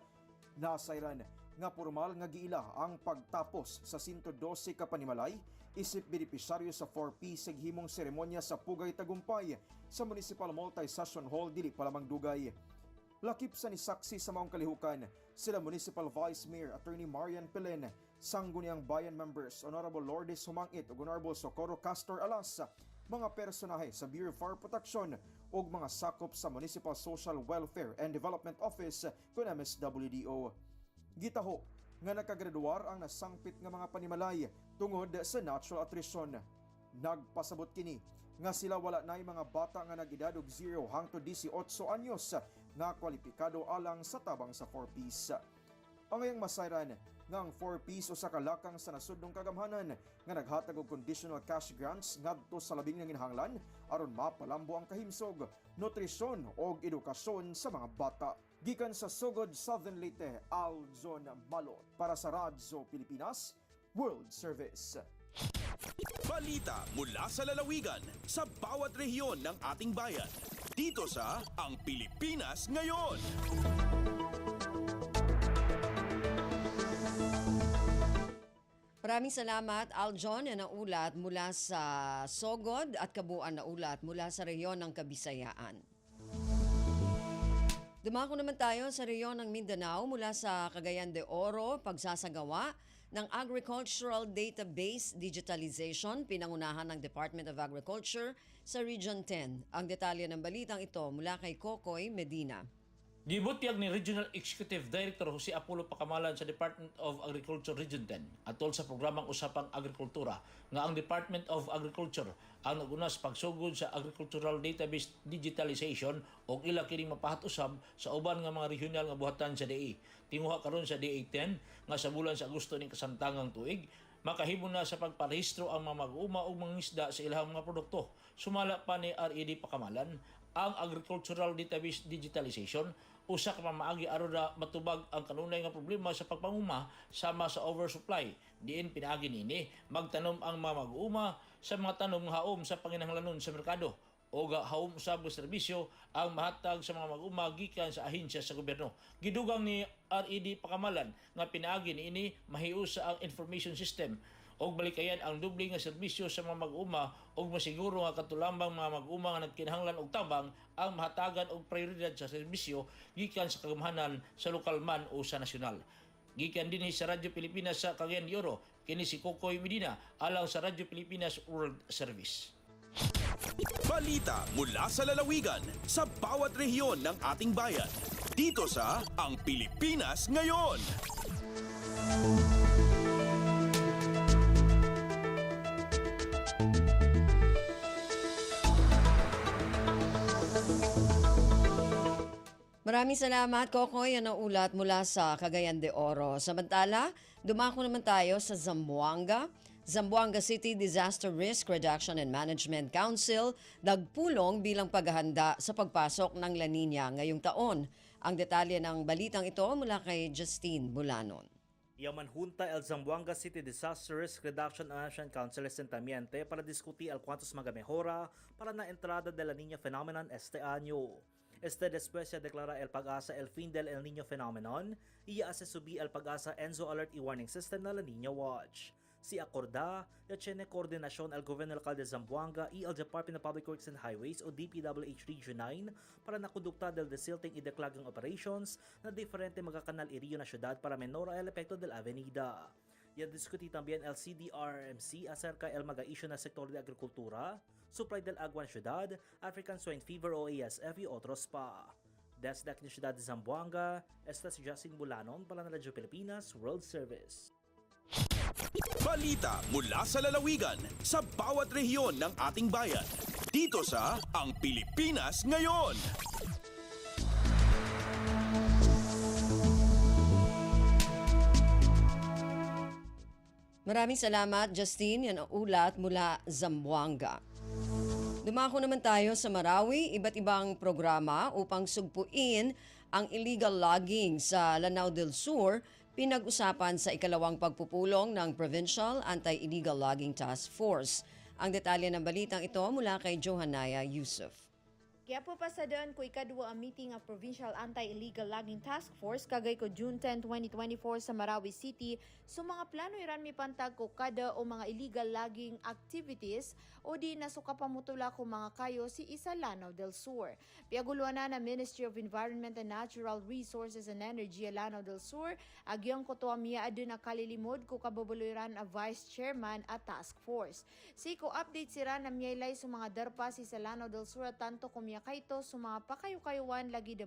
Nasayran nga formal nga giila ang pagtapos sa 112 ka panimalay isip benepisyaryo sa 4-piece himong seremonya sa Pugay Tagumpay sa Municipal Multi-Session Hall dili pa lamang dugay. Lakip sa nisaksi sa maong kalihukan sila Municipal Vice Mayor Attorney Marian Pelen, Sangguniang Bayan members Honorable Lourdes Humangit ug Honorable Socorro Castor Alas, mga personahe sa Bureau of Fire Protection ug mga sakop sa Municipal Social Welfare and Development Office kun MSWDO. Gitaho nga nakagraduar ang nasangpit nga mga panimalay tungod sa natural attrition. Nagpasabot kini nga sila wala nay mga bata nga nag-edad og 0 hangtod 18 anyos nga kwalipikado alang sa tabang sa 4-piece. Ang ayang masayran nga ang 4-piece o sa kalakang sa nasudnong kagamhanan nga naghatag og conditional cash grants ngadto sa labing nanginhanglan aron mapalambo ang kahimsog, nutrisyon o edukasyon sa mga bata. Gikan sa Sogod, Southern Leyte, Aljon Malot para sa Radyo Pilipinas World Service. Balita mula sa lalawigan sa bawat rehiyon ng ating bayan. Dito sa Ang Pilipinas Ngayon. Maraming salamat, Aljon. Yan ang ulat mula sa Sogod at kabuuan na ulat mula sa rehiyon ng Kabisayaan. Dumako naman tayo sa rehiyon ng Mindanao mula sa Cagayan de Oro, pagsasagawa ng Agricultural Database Digitalization, pinangunahan ng Department of Agriculture sa Region 10. Ang detalye ng balitang ito mula kay Kokoy Medina. Gibutyag ni Regional Executive Director Jose Apollo Pacamalan sa Department of Agriculture Region 10 atol sa programang Usapang Agrikultura nga ang Department of Agriculture ang naguna sa pagsugod sa Agricultural Database Digitalization o ila kining mapahat-usab sa uban nga mga regional nga buhatan sa DA. Tinguha karon sa DA 10 nga sa bulan sa Agosto ning kasamtangang tuig makahimo na sa pagparehistro ang mga mag-uuma o mga isda sa ilang mga produkto. Sumala pa ni RED Pakamalan ang Agricultural Database Digitalization usa ka pamaagi aron na matubag ang kanunay nga problema sa pagpanguma sama sa oversupply. Diin pinaagi nini magtanom ang mga mag-uuma sa mga tanom nga haom sa panginahanglanon sa merkado o haom usab nga serbisyo ang mahatag sa mga mag-uuma gikan sa ahensya sa gobyerno. Gidugang ni RED Pakamalan nga pinaagi niini mahius sa ang information system og balikayan ang doble nga serbisyo sa mga mag-uma og masiguro nga katulambang mga mag-uma nga nagkinahanglan og tabang ang mahatagan og prioridad sa serbisyo gikan sa kagamahanan sa lokal man o sa nasyonal. Gikan din sa Radyo Pilipinas sa Cagayan de Oro, kini si Kokoy Medina alang sa Radyo Pilipinas World Service. Balita mula sa lalawigan sa bawat rehiyon ng ating bayan. Dito sa Ang Pilipinas Ngayon. Maraming salamat, Kokoy. Yan ang ulat mula sa Cagayan de Oro. Samantala, dumako naman tayo sa Zamboanga. Zamboanga City Disaster Risk Reduction and Management Council nagpulong bilang paghahanda sa pagpasok ng La Nina ngayong taon. Ang detalye ng balitang ito mula kay Justine Bulanon. Yaman junta el Zamboanga City Disaster Risk Reduction and Management Council Sentamiente para discutir el cuantos magamejora para na entrada de La Nina phenomenon este año. Después se declara el Pag-asa el fin del El Niño phenomenon, iya se subí el Pag-asa Enzo Alert y Warning System na La Nina Watch. Si acorda, ya tiene coordinasyon el Gobierno Local de Zamboanga y el Department of Public Works and Highways o DPWH Region 9 para nakondukta del desilting y declagging operations na diferente magakanal iriyo na syudad para menora el epekto del avenida. Ya discuti también el CDRMC acerca el mag-issue na sektor de agrikultura, supply del agua en ciudad, African Swine Fever o ASF y otros pa. Desde la ciudad de Zamboanga, esta si Justin Bulanon para na Radyo Pilipinas World Service. Balita mula sa lalawigan sa bawat rehiyon ng ating bayan. Dito sa Ang Pilipinas Ngayon. Maraming salamat, Justine. Yan ang ulat mula Zamboanga. Dumako naman tayo sa Marawi, iba't ibang programa upang sugpuin ang illegal logging sa Lanao del Sur, pinag-usapan sa ikalawang pagpupulong ng Provincial Anti-Illegal Logging Task Force. Ang detalye ng balitang ito mula kay Johanaya Yusuf. Kaya po pasadaan ko ikadwa ang meeting ng Provincial Anti-Illegal Logging Task Force kagay ko June 10, 2024 sa Marawi City. So mga plano iran mi pantag ko kada o mga illegal logging activities o di nasuka pamutula ko mga kayo si isa Lanao del Sur. Piaguluan na Ministry of Environment and Natural Resources and Energy Lanao del Sur. Agyang ko to amiya adun na kalilimod ko kababuloyran a Vice Chairman at Task Force. Si ko update sira na miyaylay sa mga darpa si sa Lanao del Sur at tanto kumya kaito sa mga pakayo-kayuan lagi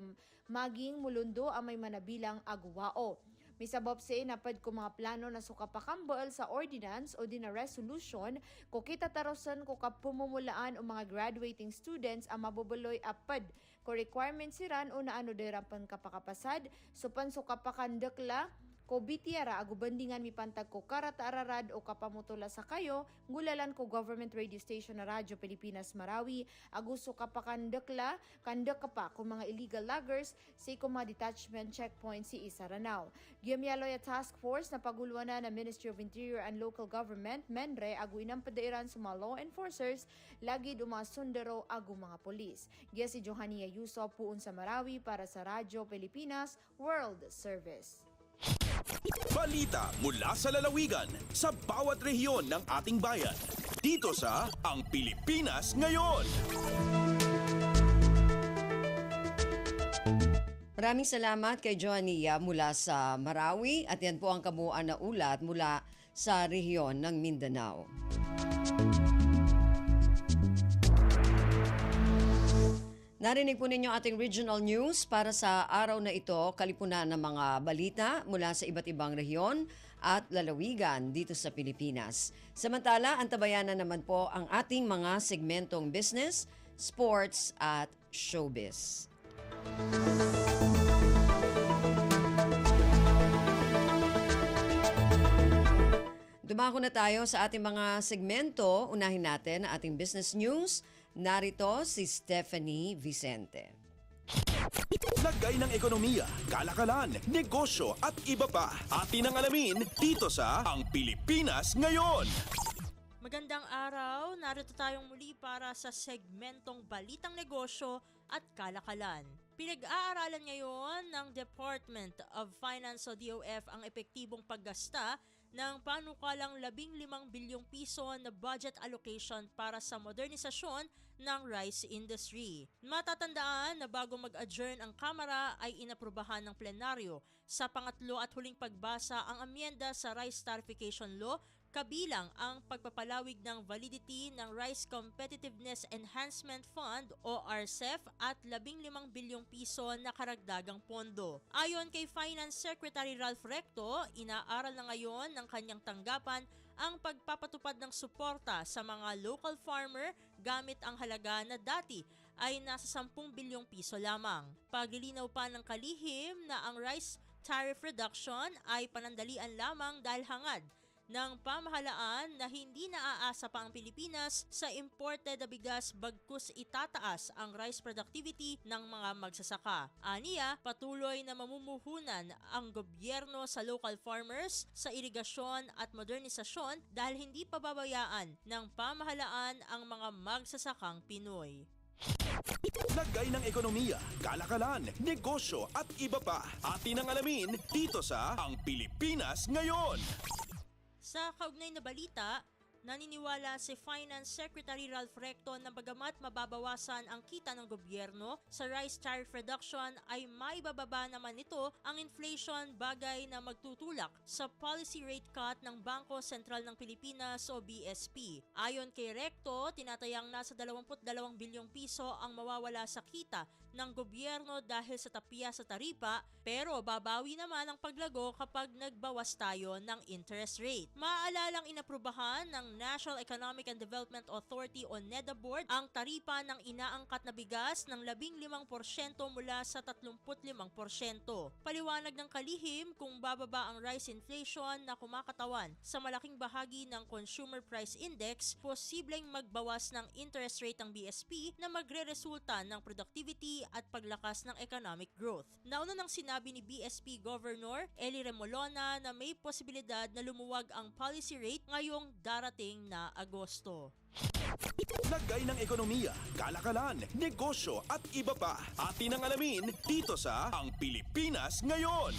maging mulundo ang may manabilang agwao. Misabob sa inapad ko mga plano na sukapakambal sa ordinance o di na resolution ko kita tarosan ko kapumumulaan o mga graduating students ang mabubuloy apad ko requirements siran o naano derapan kapakapasad supan sukapakandakla ko bitiara agubandingan mi pantag ko karata-ararad o kapamutula sa kayo, ngulalan ko government radio station na Radyo Pilipinas Marawi, aguso kapakandakla, kandak ka pa kung mga illegal loggers, si kuma detachment checkpoint si Isaranao. Giyamyaloy at task force na paguluan na Ministry of Interior and Local Government, MENRE, agu inang padairan sa mga law enforcers, lagi dumasundaro agu mga polis. Giya si Johannia Yuso puun sa Marawi para sa Radyo Pilipinas World Service. Balita mula sa lalawigan sa bawat rehiyon ng ating bayan. Dito sa Ang Pilipinas Ngayon. Maraming salamat kay Joania mula sa Marawi at yan po ang kabuuan na ulat mula sa rehiyon ng Mindanao. Narinig po ninyo ating regional news para sa araw na ito, kalipunan ng mga balita mula sa iba't ibang rehiyon at lalawigan dito sa Pilipinas. Samantala, antabayanan naman po ang ating mga segmentong business, sports at showbiz. Dumako na tayo sa ating mga segmento. Unahin natin ang ating business news. Narito si Stephanie Vicente. Lagay ng ekonomiya, kalakalan, negosyo at iba pa. Atin ang alamin dito sa Ang Pilipinas Ngayon. Magandang araw, narito tayong muli para sa segmentong Balitang Negosyo at Kalakalan. Pinag-aaralan ngayon ng Department of Finance o DOF ang epektibong paggasta ng panukalang 15 bilyong piso na budget allocation para sa modernisasyon ng rice industry. Matatandaan na bago mag-adjourn ang Kamara ay inaprubahan ng plenaryo sa pangatlo at huling pagbasa ang amyenda sa Rice Tarification Law, kabilang ang pagpapalawig ng validity ng Rice Competitiveness Enhancement Fund o RCEF at 15 bilyong piso na karagdagang pondo. Ayon kay Finance Secretary Ralph Recto, inaaral na ngayon ng kanyang tanggapan ang pagpapatupad ng suporta sa mga local farmer gamit ang halaga na dati ay nasa 10 bilyong piso lamang. Paglilinaw pa ng kalihim na ang rice tariff reduction ay panandalian lamang dahil hangad ng pamahalaan na hindi naaasa pa ang Pilipinas sa imported na bigas bagkus itataas ang rice productivity ng mga magsasaka. Aniya, patuloy na mamumuhunan ang gobyerno sa local farmers sa irigasyon at modernisasyon dahil hindi pababayaan ng pamahalaan ang mga magsasakang Pinoy. Lagay ng ekonomiya, kalakalan, negosyo at iba pa. Atin ang alamin dito sa Ang Pilipinas Ngayon. Sa kaugnay na balita, naniniwala si Finance Secretary Ralph Recto na bagamat mababawasan ang kita ng gobyerno sa rice tariff reduction ay maibababa naman nito ang inflation, bagay na magtutulak sa policy rate cut ng Bangko Sentral ng Pilipinas o BSP. Ayon kay Recto, tinatayang nasa 22 bilyong piso ang mawawala sa kita ng gobyerno dahil sa tapya sa taripa, pero babawi naman ang paglago kapag nagbawas tayo ng interest rate. Maalalang inaprubahan ng National Economic and Development Authority o NEDA Board ang taripa ng inaangkat na bigas ng 15% mula sa 35%. Paliwanag ng kalihim, kung bababa ang rice inflation na kumakatawan sa malaking bahagi ng Consumer Price Index, posibleng magbawas ng interest rate ng BSP na magre-resulta ng productivity at paglakas ng economic growth. Nauna nang sinabi ni BSP Governor Eli Remolona na may posibilidad na lumuwag ang policy rate ngayong darating na Agosto. Lagay ng ekonomiya, kalakalan, negosyo at iba pa. Atin ang alamin dito sa Ang Pilipinas Ngayon.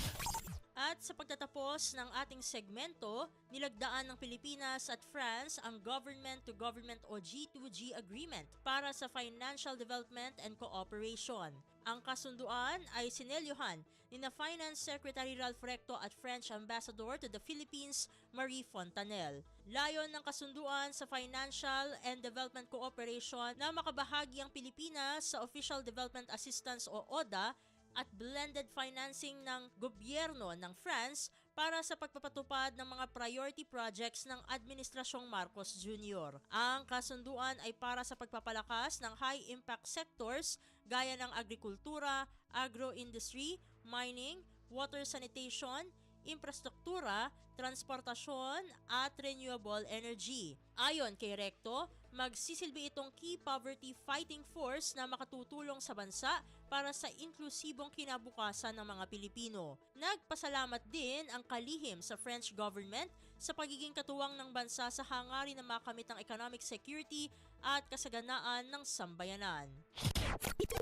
At sa pagtatapos ng ating segmento, nilagdaan ng Pilipinas at France ang government-to-government o G2G agreement para sa financial development and cooperation. Ang kasunduan ay sinelyuhan ni na Finance Secretary Ralph Recto at French Ambassador to the Philippines, Marie Fontanelle. Layon ng kasunduan sa financial and development cooperation na makabahagi ang Pilipinas sa Official Development Assistance o ODA at blended financing ng gobyerno ng France para sa pagpapatupad ng mga priority projects ng Administrasyong Marcos Jr. Ang kasunduan ay para sa pagpapalakas ng high-impact sectors gaya ng agrikultura, agro-industry, mining, water sanitation, infrastruktura, transportasyon at renewable energy. Ayon kay Recto, magsisilbi itong key poverty fighting force na makatutulong sa bansa para sa inklusibong kinabukasan ng mga Pilipino. Nagpasalamat din ang kalihim sa French government sa pagiging katuwang ng bansa sa hangarin na makamit ang economic security at kasaganaan ng sambayanan.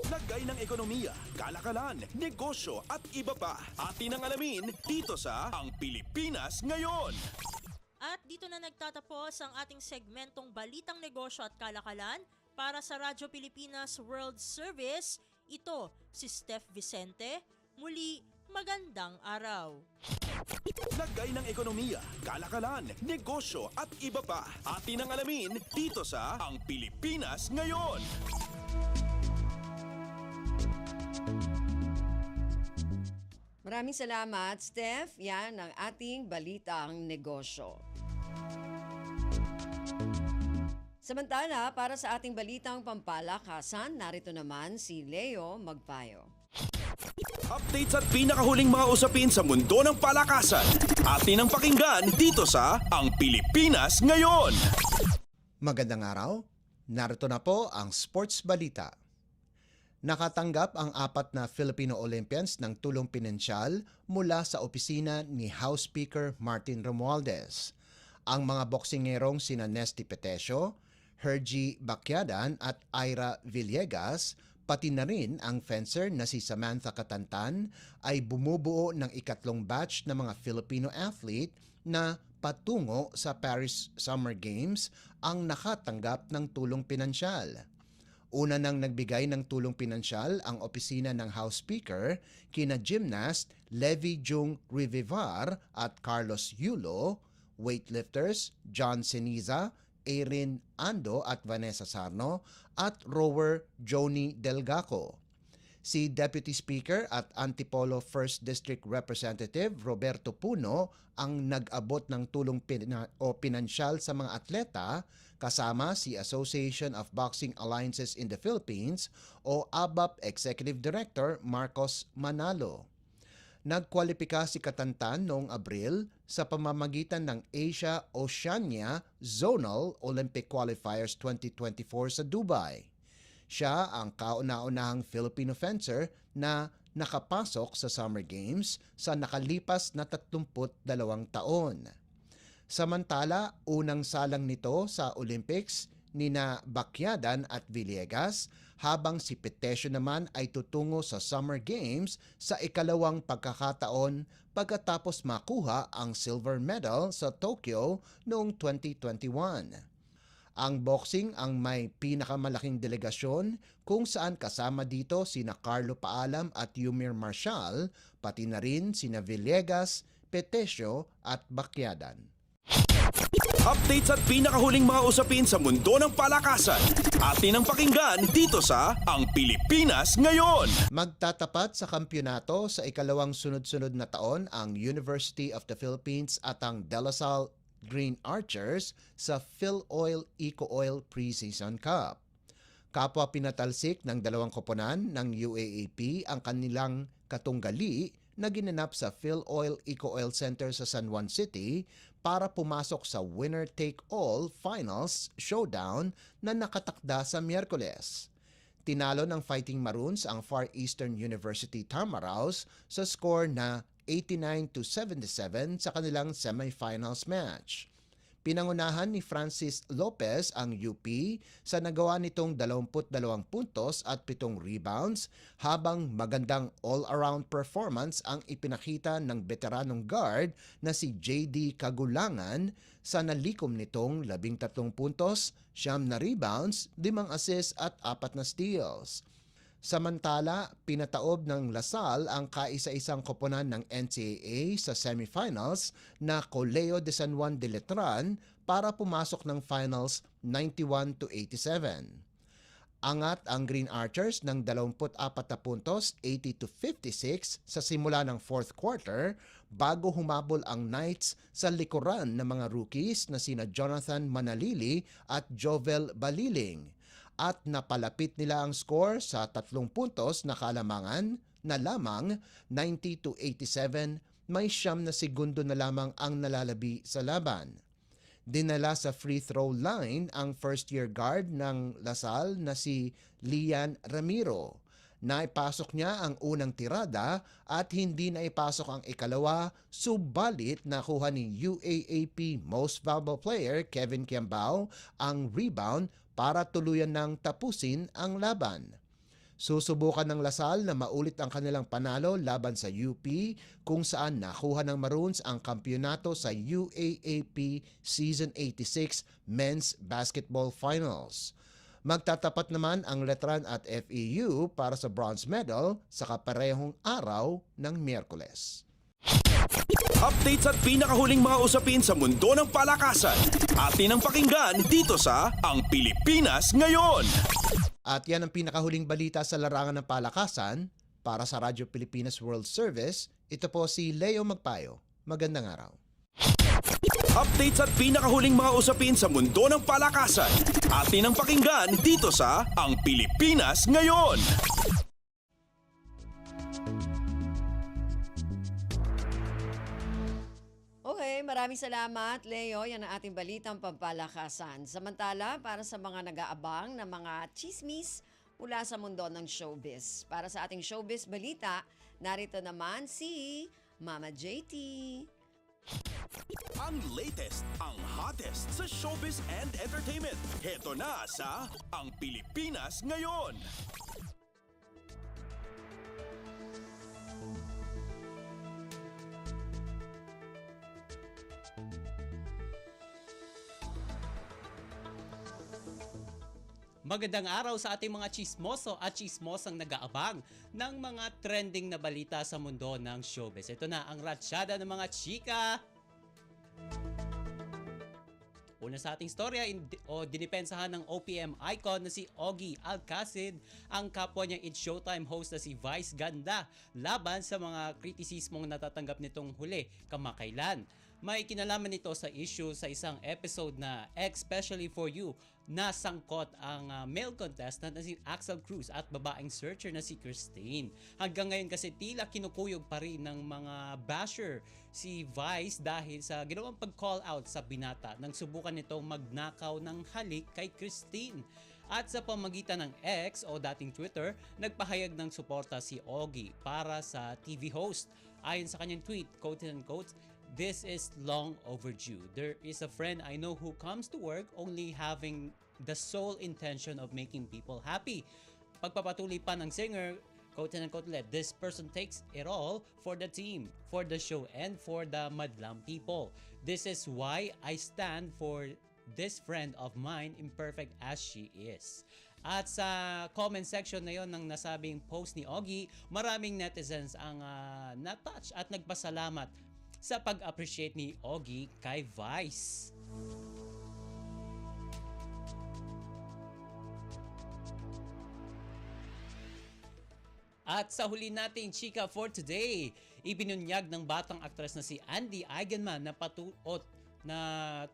Lagay ng ekonomiya, kalakalan, negosyo at iba pa. Atin ang alamin dito sa Ang Pilipinas Ngayon. At dito na nagtatapos ang ating segmentong Balitang Negosyo at Kalakalan para sa Radyo Pilipinas World Service. Ito si Steph Vicente. Muli, magandang araw. Lagay ng ekonomiya, kalakalan, negosyo at iba pa. Atin ang alamin dito sa Ang Pilipinas Ngayon. Maraming salamat, Steph. Yan ang ating Balitang Negosyo. Samantala, para sa ating Balitang Pampalakasan, narito naman si Leo Magpayo. Updates at pinakahuling mga usapin sa mundo ng palakasan. Atin ang pakinggan dito sa Ang Pilipinas Ngayon. Magandang araw. Narito na po ang sports balita. Nakatanggap ang 4 na Filipino Olympians ng tulong pinansyal mula sa opisina ni House Speaker Martin Romualdez. Ang mga boksingerong sina Nesty Petesio, Hergy Bacquiadan at Ira Villegas, pati na rin ang fencer na si Samantha Catantan ay bumubuo ng ikatlong batch ng mga Filipino athlete na patungo sa Paris Summer Games ang nakatanggap ng tulong pinansyal. Una nang nagbigay ng tulong pinansyal ang opisina ng House Speaker kina gymnast Levi Jung Rivivar at Carlos Yulo, weightlifters John Seniza, Erin Ando at Vanessa Sarno at rower Joni Delgaco. Si Deputy Speaker at Antipolo 1st District Representative Roberto Puno ang nag-abot ng tulong pinansyal sa mga atleta kasama si Association of Boxing Alliances in the Philippines o ABAP Executive Director Marcos Manalo. Nagkwalipika si Catantan noong Abril sa pamamagitan ng Asia-Oceania Zonal Olympic Qualifiers 2024 sa Dubai. Siya ang kauna-unahang Filipino fencer na nakapasok sa Summer Games sa nakalipas na 32 taon. Samantala, unang salang nito sa Olympics nina Bacquiadan at Villegas, habang si Petesio naman ay tutungo sa Summer Games sa ikalawang pagkakataon pagkatapos makuha ang silver medal sa Tokyo noong 2021. Ang boxing ang may pinakamalaking delegasyon kung saan kasama dito sina Carlo Paalam at Yumir Marshall, pati na rin sina Villegas, Petesio at Bacquiadan. Updates at pinakahuling mga usapin sa mundo ng palakasan. Atin ang pakinggan dito sa Ang Pilipinas Ngayon. Magtatapat sa kampyonato sa ikalawang sunod-sunod na taon ang University of the Philippines at ang De La Salle Green Archers sa PhilOil Eco-Oil Preseason Cup. Kapwa pinatalsik ng dalawang koponan ng UAAP ang kanilang katunggali na ginanap sa PhilOil Eco-Oil Center sa San Juan City para pumasok sa winner-take-all finals showdown na nakatakda sa Miyerkules. Tinalo ng Fighting Maroons ang Far Eastern University Tamaraws sa score na 89-77 sa kanilang semifinals match. Pinangunahan ni Francis Lopez ang UP sa nagawa nitong 22 puntos at 7 rebounds, habang magandang all-around performance ang ipinakita ng veteranong guard na si JD Kagulangan sa nalikom nitong 13 puntos, 9 na rebounds, 5 assists at 4 na steals. Samantala, pinataob ng Lasal ang kaisa-isang koponan ng NCAA sa semifinals na Colegio de San Juan de Letran para pumasok ng finals 91-87. Angat ang Green Archers ng 24 na puntos, 80-56 sa simula ng fourth quarter bago humabol ang Knights sa likuran ng mga rookies na sina Jonathan Manalili at Jovel Baliling. At napalapit nila ang score sa 3 puntos na kalamangan na lamang 90-87, may 9 na segundo na lamang ang nalalabi sa laban. Dinala sa free throw line ang first-year guard ng Lasal na si Lian Ramiro. Naipasok niya ang unang tirada at hindi na ipasok ang ikalawa, subalit nakuha ni UAAP Most Valuable Player Kevin Kiambao ang rebound para tuluyan ng tapusin ang laban. Susubukan ng Lasal na maulit ang kanilang panalo laban sa UP kung saan nakuha ng Maroons ang kampyonato sa UAAP Season 86 Men's Basketball Finals. Magtatapat naman ang Letran at FEU para sa bronze medal sa kaparehong araw ng Miyerkules. Updates at pinakahuling mga usapin sa mundo ng palakasan. Atin ang pakinggan dito sa Ang Pilipinas Ngayon. At yan ang pinakahuling balita sa larangan ng palakasan. Para sa Radyo Pilipinas World Service, ito po si Leo Magpayo. Magandang araw. Updates at pinakahuling mga usapin sa mundo ng palakasan. Atin ang pakinggan dito sa Ang Pilipinas Ngayon. Okay, maraming salamat, Leo. Yan ang ating balitang pampalakasan. Samantala, para sa mga nag-aabang na mga chismis mula sa mundo ng showbiz. Para sa ating showbiz balita, narito naman si Mama JT. Ang latest, ang hottest sa showbiz and entertainment. Heto na sa Ang Pilipinas Ngayon. Magandang araw sa ating mga chismoso at chismosang nag-aabang ng mga trending na balita sa mundo ng showbiz. Ito na ang ratsyada ng mga chika. Una sa ating storya, dinipensahan ng OPM icon na si Ogie Alcacid ang kapwa niyang It's Showtime host na si Vice Ganda laban sa mga kritisismong natatanggap nitong huli kamakailan. May kinalaman nito sa issue sa isang episode na Especially For You na sangkot ang male contestant na si Axel Cruz at babaeng searcher na si Christine. Hanggang ngayon kasi tila kinukuyog pa rin ng mga basher si Vice dahil sa ginawang pag-call out sa binata nang subukan nitong magnakaw ng halik kay Christine. At sa pamagitan ng X o dating Twitter, nagpahayag ng suporta si Ogie para sa TV host. Ayon sa kanyang tweet, quote and quote, "This is long overdue. There is a friend I know who comes to work only having the sole intention of making people happy." Pagpapatuloy pa ng singer, quote and quote ulit, "This person takes it all for the team, for the show, and for the madlang people. This is why I stand for this friend of mine, imperfect as she is." At sa comment section na yon ng nasabing post ni Ogie, maraming netizens ang na-touch at nagpasalamat sa pag-appreciate ni Ogie kay Vice. At sa huli nating chika for today, ibinunyag ng batang aktres na si Andy Eigenman na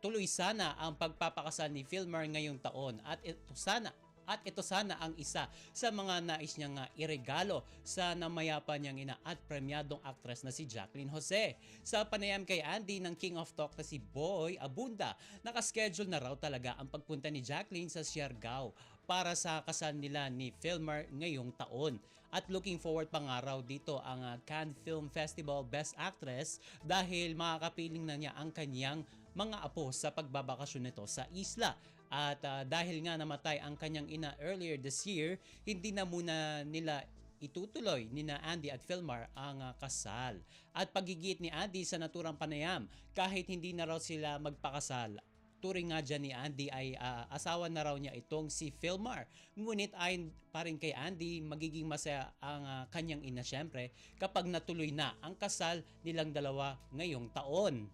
tuloy sana ang pagpapakasal ni Filmer ngayong taon at ito sana ang isa sa mga nais niyang iregalo sa namayapa niyang ina at premyadong aktres na si Jacqueline Jose. Sa panayam kay Andy ng King of Talk na si Boy Abunda, nakaschedule na raw talaga ang pagpunta ni Jacqueline sa Siargao para sa kasal nila ni Filmer ngayong taon. At looking forward pa nga raw dito ang Cannes Film Festival Best Actress dahil makakapiling na niya ang kanyang mga apo sa pagbabakasyon nito sa isla. At dahil nga namatay ang kanyang ina earlier this year, hindi na muna nila itutuloy ni na Andy at Filmar ang kasal. At pagigit ni Andy sa naturang panayam, kahit hindi na raw sila magpakasal, turing nga dyan ni Andy ay asawa na raw niya itong si Filmar. Ngunit ayon pa rin kay Andy, magiging masaya ang kanyang ina syempre kapag natuloy na ang kasal nilang dalawa ngayong taon.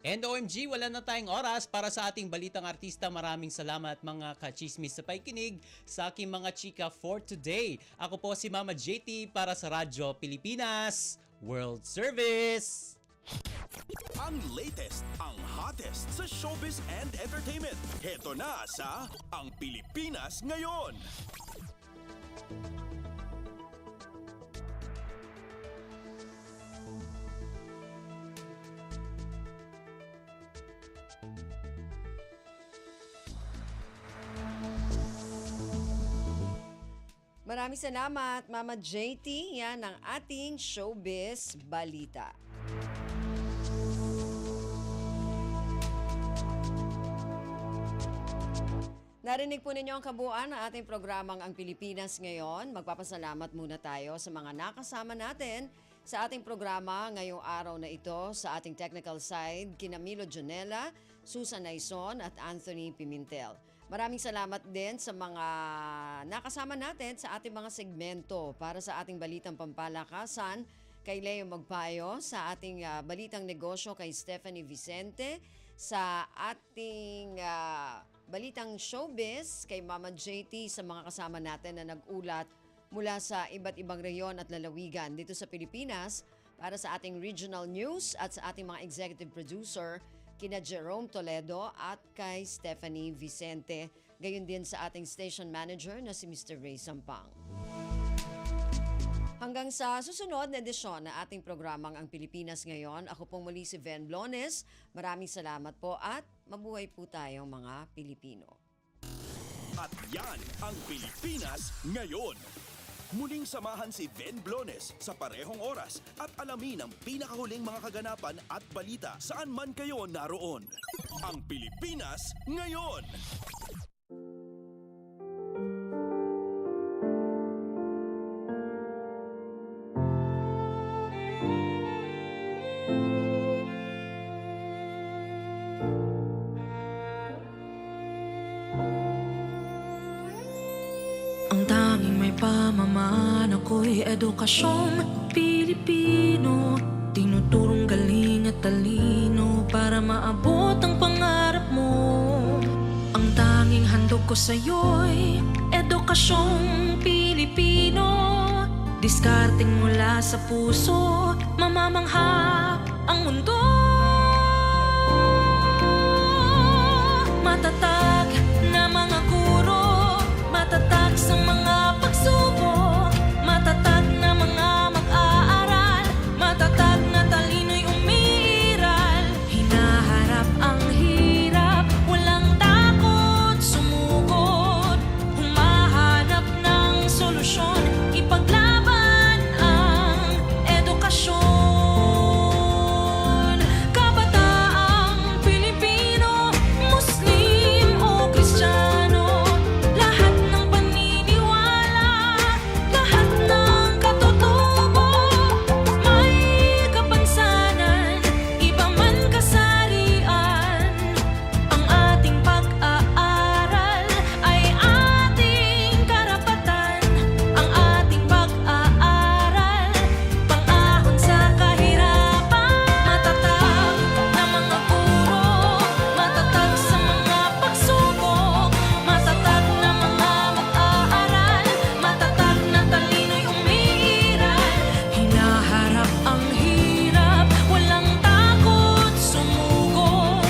And OMG, wala na tayong oras para sa ating balitang artista. Maraming salamat mga kachismis sa pakikinig sa aking mga chika for today. Ako po si Mama JT para sa Radyo Pilipinas World Service. Ang latest, ang hottest sa showbiz and entertainment. Heto na sa Ang Pilipinas Ngayon. Maraming salamat, Mama JT. Yan ang ating showbiz balita. Narinig po ninyo ang kabuuan ng ating programang Ang Pilipinas Ngayon. Magpapasalamat muna tayo sa mga nakasama natin sa ating programa ngayong araw na ito. Sa ating technical side, kina Milo Jonella, Susan Naison at Anthony Pimentel. Maraming salamat din sa mga nakasama natin sa ating mga segmento para sa ating balitang pampalakasan kay Leo Magpayo, sa ating balitang negosyo kay Stephanie Vicente, sa ating balitang showbiz kay Mama JT, sa mga kasama natin na nag-ulat mula sa iba't ibang reyon at lalawigan dito sa Pilipinas para sa ating regional news at sa ating mga executive producer kina Jerome Toledo at kay Stephanie Vicente. Gayon din sa ating station manager na si Mr. Ray Sampang. Hanggang sa susunod na edisyon na ating programang Ang Pilipinas Ngayon, ako pong muli si Ven Blones. Maraming salamat po at mabuhay po tayong mga Pilipino. At yan ang Pilipinas Ngayon. Muling samahan si Ven Blones sa parehong oras at alamin ang pinakahuling mga kaganapan at balita saan man kayo naroon. Ang Pilipinas Ngayon. Ang tanging may pamamaan ako'y edukasyong Pilipino. Tinuturong galing at talino para maabot ang pangarap mo. Ang tanging handog ko sa'yo'y edukasyong Pilipino. Diskarting mula sa puso, mamamangha ang mundo. Matatag na mga guro, matatag sa mga pagsubok, matatag na mga mag-aaral, matatag na talino'y umiiral. Hinaharap ang hirap, walang takot sumugod, humahanap ng solusyon, ipaglaban ang edukasyon. Kabataang Pilipino, Muslim o Kristiyano, lahat ng paniniwala, lahat ng katutubo, may kapansanan, iba man kasarian. Ang ating pag-aaral ay ating karapatan. Ang ating pag-aaral, pang-ahon sa kahirapan. Matatag na mga guro, matatag sa mga pagsubok, matatag na mga mag-aaral, matatag na talino'y umiiral. Hinaharap ang hirap, walang takot sumugod,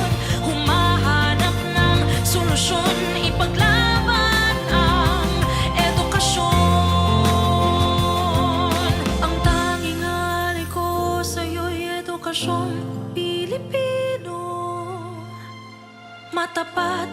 humahanap ng solusyon, ipaglaban ang edukasyon. Ang tanging alay ko sa'yo'y edukasyong Pilipino. Matapat